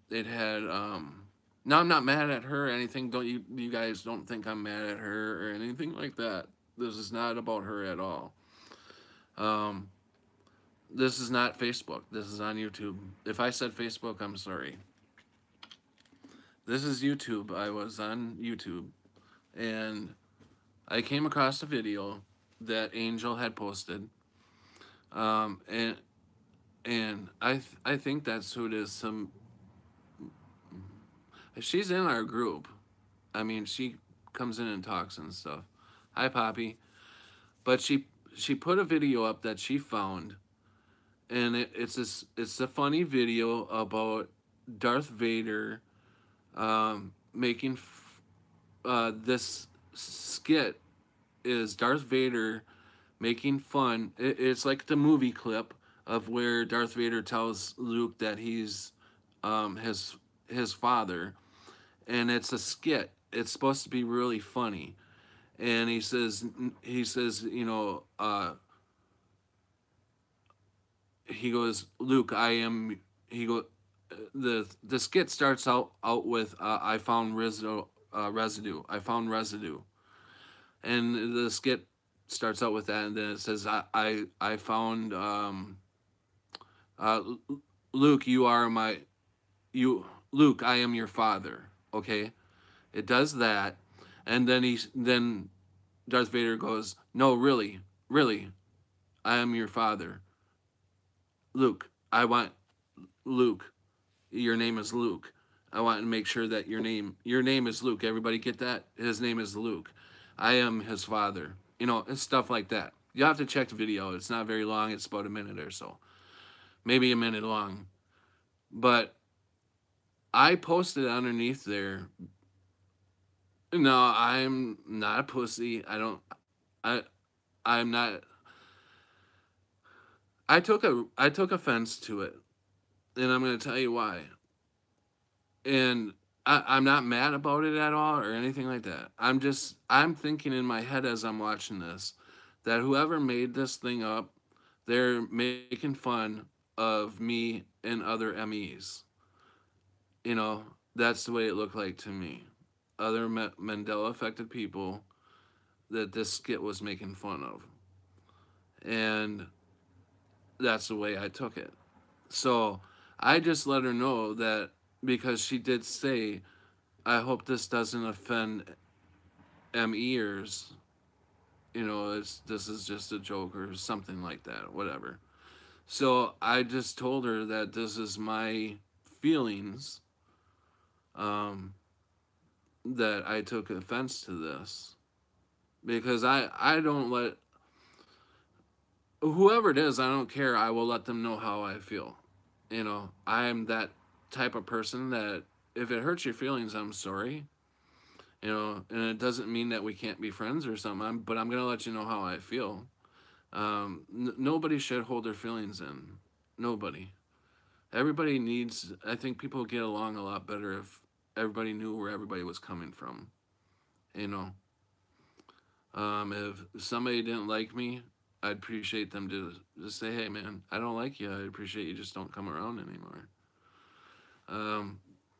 it had now I'm not mad at her or anything. Don't you guys don't think I'm mad at her or anything like that. This is not about her at all. Um, This is not Facebook. This is on YouTube. If I said Facebook, I'm sorry. This is YouTube. I was on YouTube, and I came across a video that Angel had posted, um, and I think that's who it is. She's in our group. I mean, she comes in and talks and stuff. Hi, Poppy. But she put a video up that she found, and it's a funny video about Darth Vader, making this skit is Darth Vader making fun. It's like the movie clip of where Darth Vader tells Luke that he's his father, and it's a skit. It's supposed to be really funny, and he says, he goes, Luke, I am. He go, the skit starts out with I found residue. I found residue, and the skit starts out with that, and then it says I found uh, Luke, you are my you Luke, I am your father. Okay, it does that, and then Darth Vader goes, no, really, really, I am your father. Luke, I want Luke. Your name is Luke. I want to make sure that your name is Luke. Everybody get that? His name is Luke. I am his father. It's stuff like that. You have to check the video. It's not very long. It's about a minute or so. Maybe a minute long. But I posted underneath there. No, I'm not a pussy. I I'm not I took offense to it. And I'm gonna tell you why. And I'm not mad about it at all or anything like that. I'm thinking in my head as I'm watching this that whoever made this thing up, they're making fun of me and other MEs. That's the way it looked like to me. Other Mandela affected people that this skit was making fun of. And that's the way I took it. So I just let her know that because she did say, I hope this doesn't offend MEers. This is just a joke or something like that, whatever. So I just told her that this is my feelings, um, that I took offense to this because I don't let whoever it is, I don't care. I will let them know how I feel. I'm that type of person that if it hurts your feelings, I'm sorry. And it doesn't mean that we can't be friends or something. But I'm gonna let you know how I feel. Nobody should hold their feelings in. Nobody. Everybody needs. I think people get along a lot better if everybody knew where everybody was coming from. You know, if somebody didn't like me, I'd appreciate them to just say, "Hey, man, I don't like you. I appreciate you. Just don't come around anymore."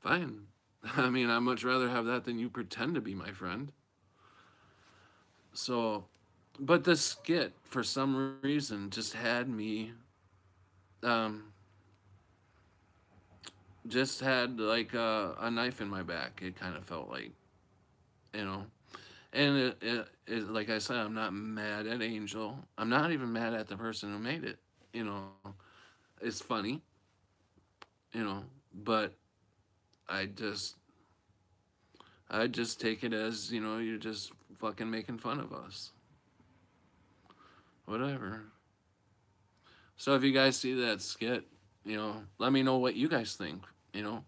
Fine. I mean, I'd much rather have that than you pretend to be my friend. So, but this skit, for some reason, just had me, um, just had like a knife in my back. It kind of felt like, you know. And like I said, I'm not mad at Angel. I'm not even mad at the person who made it. You know, it's funny, but I just, I just take it as, you're just fucking making fun of us. Whatever. So if you guys see that skit, let me know what you guys think. You know,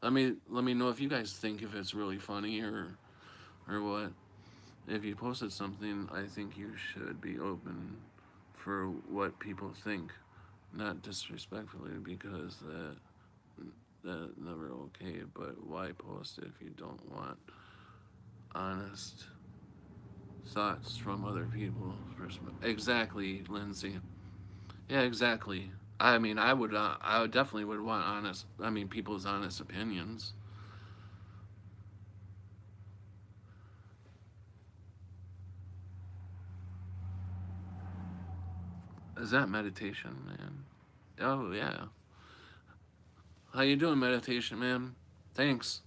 let me know if you guys think if it's really funny or what. If you posted something, I think you should be open for what people think, not disrespectfully, because that never okay. But why post it if you don't want honest thoughts from other people? Exactly, Lindsay. Yeah, exactly. I mean, I would definitely would want honest. I mean, people's honest opinions. Is that meditation, man? Oh yeah. How you doing, meditation, man? Thanks.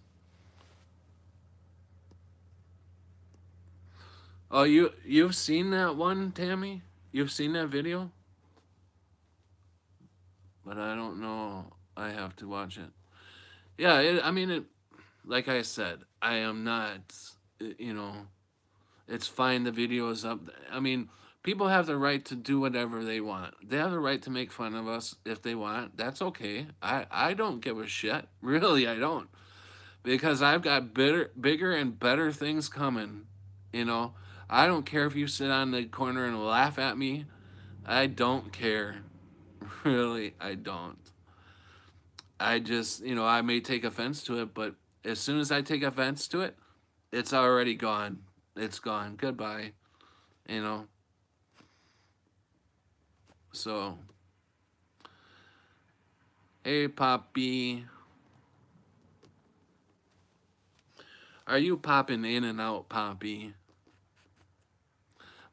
Oh, you've seen that one, Tammy? You've seen that video? But I don't know. I have to watch it. Yeah, I mean it. Like I said, I am not. You know, it's fine. The video is up. I mean, people have the right to do whatever they want. They have the right to make fun of us if they want. That's okay. I don't give a shit. Really, I don't. Because I've got bigger and better things coming. You know, I don't care if you sit on the corner and laugh at me. I don't care. Really, I don't. I just, I may take offense to it, but as soon as I take offense to it, it's already gone. It's gone. Goodbye. You know. So, hey, Poppy. Are you popping in and out, Poppy?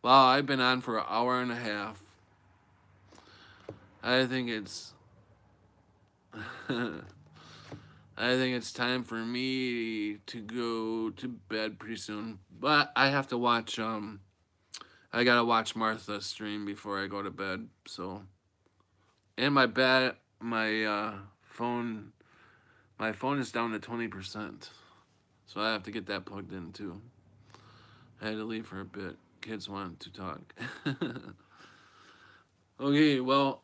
Wow, I've been on for an hour and a half. I think it's I think it's time for me to go to bed pretty soon. But I have to watch I gotta watch Martha stream before I go to bed. So, and phone my phone is down to 20%. So I have to get that plugged in too. I had to leave for a bit. Kids want to talk. Okay, well,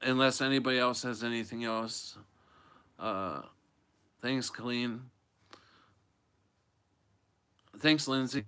unless anybody else has anything else, thanks, Colleen. Thanks, Lindsay.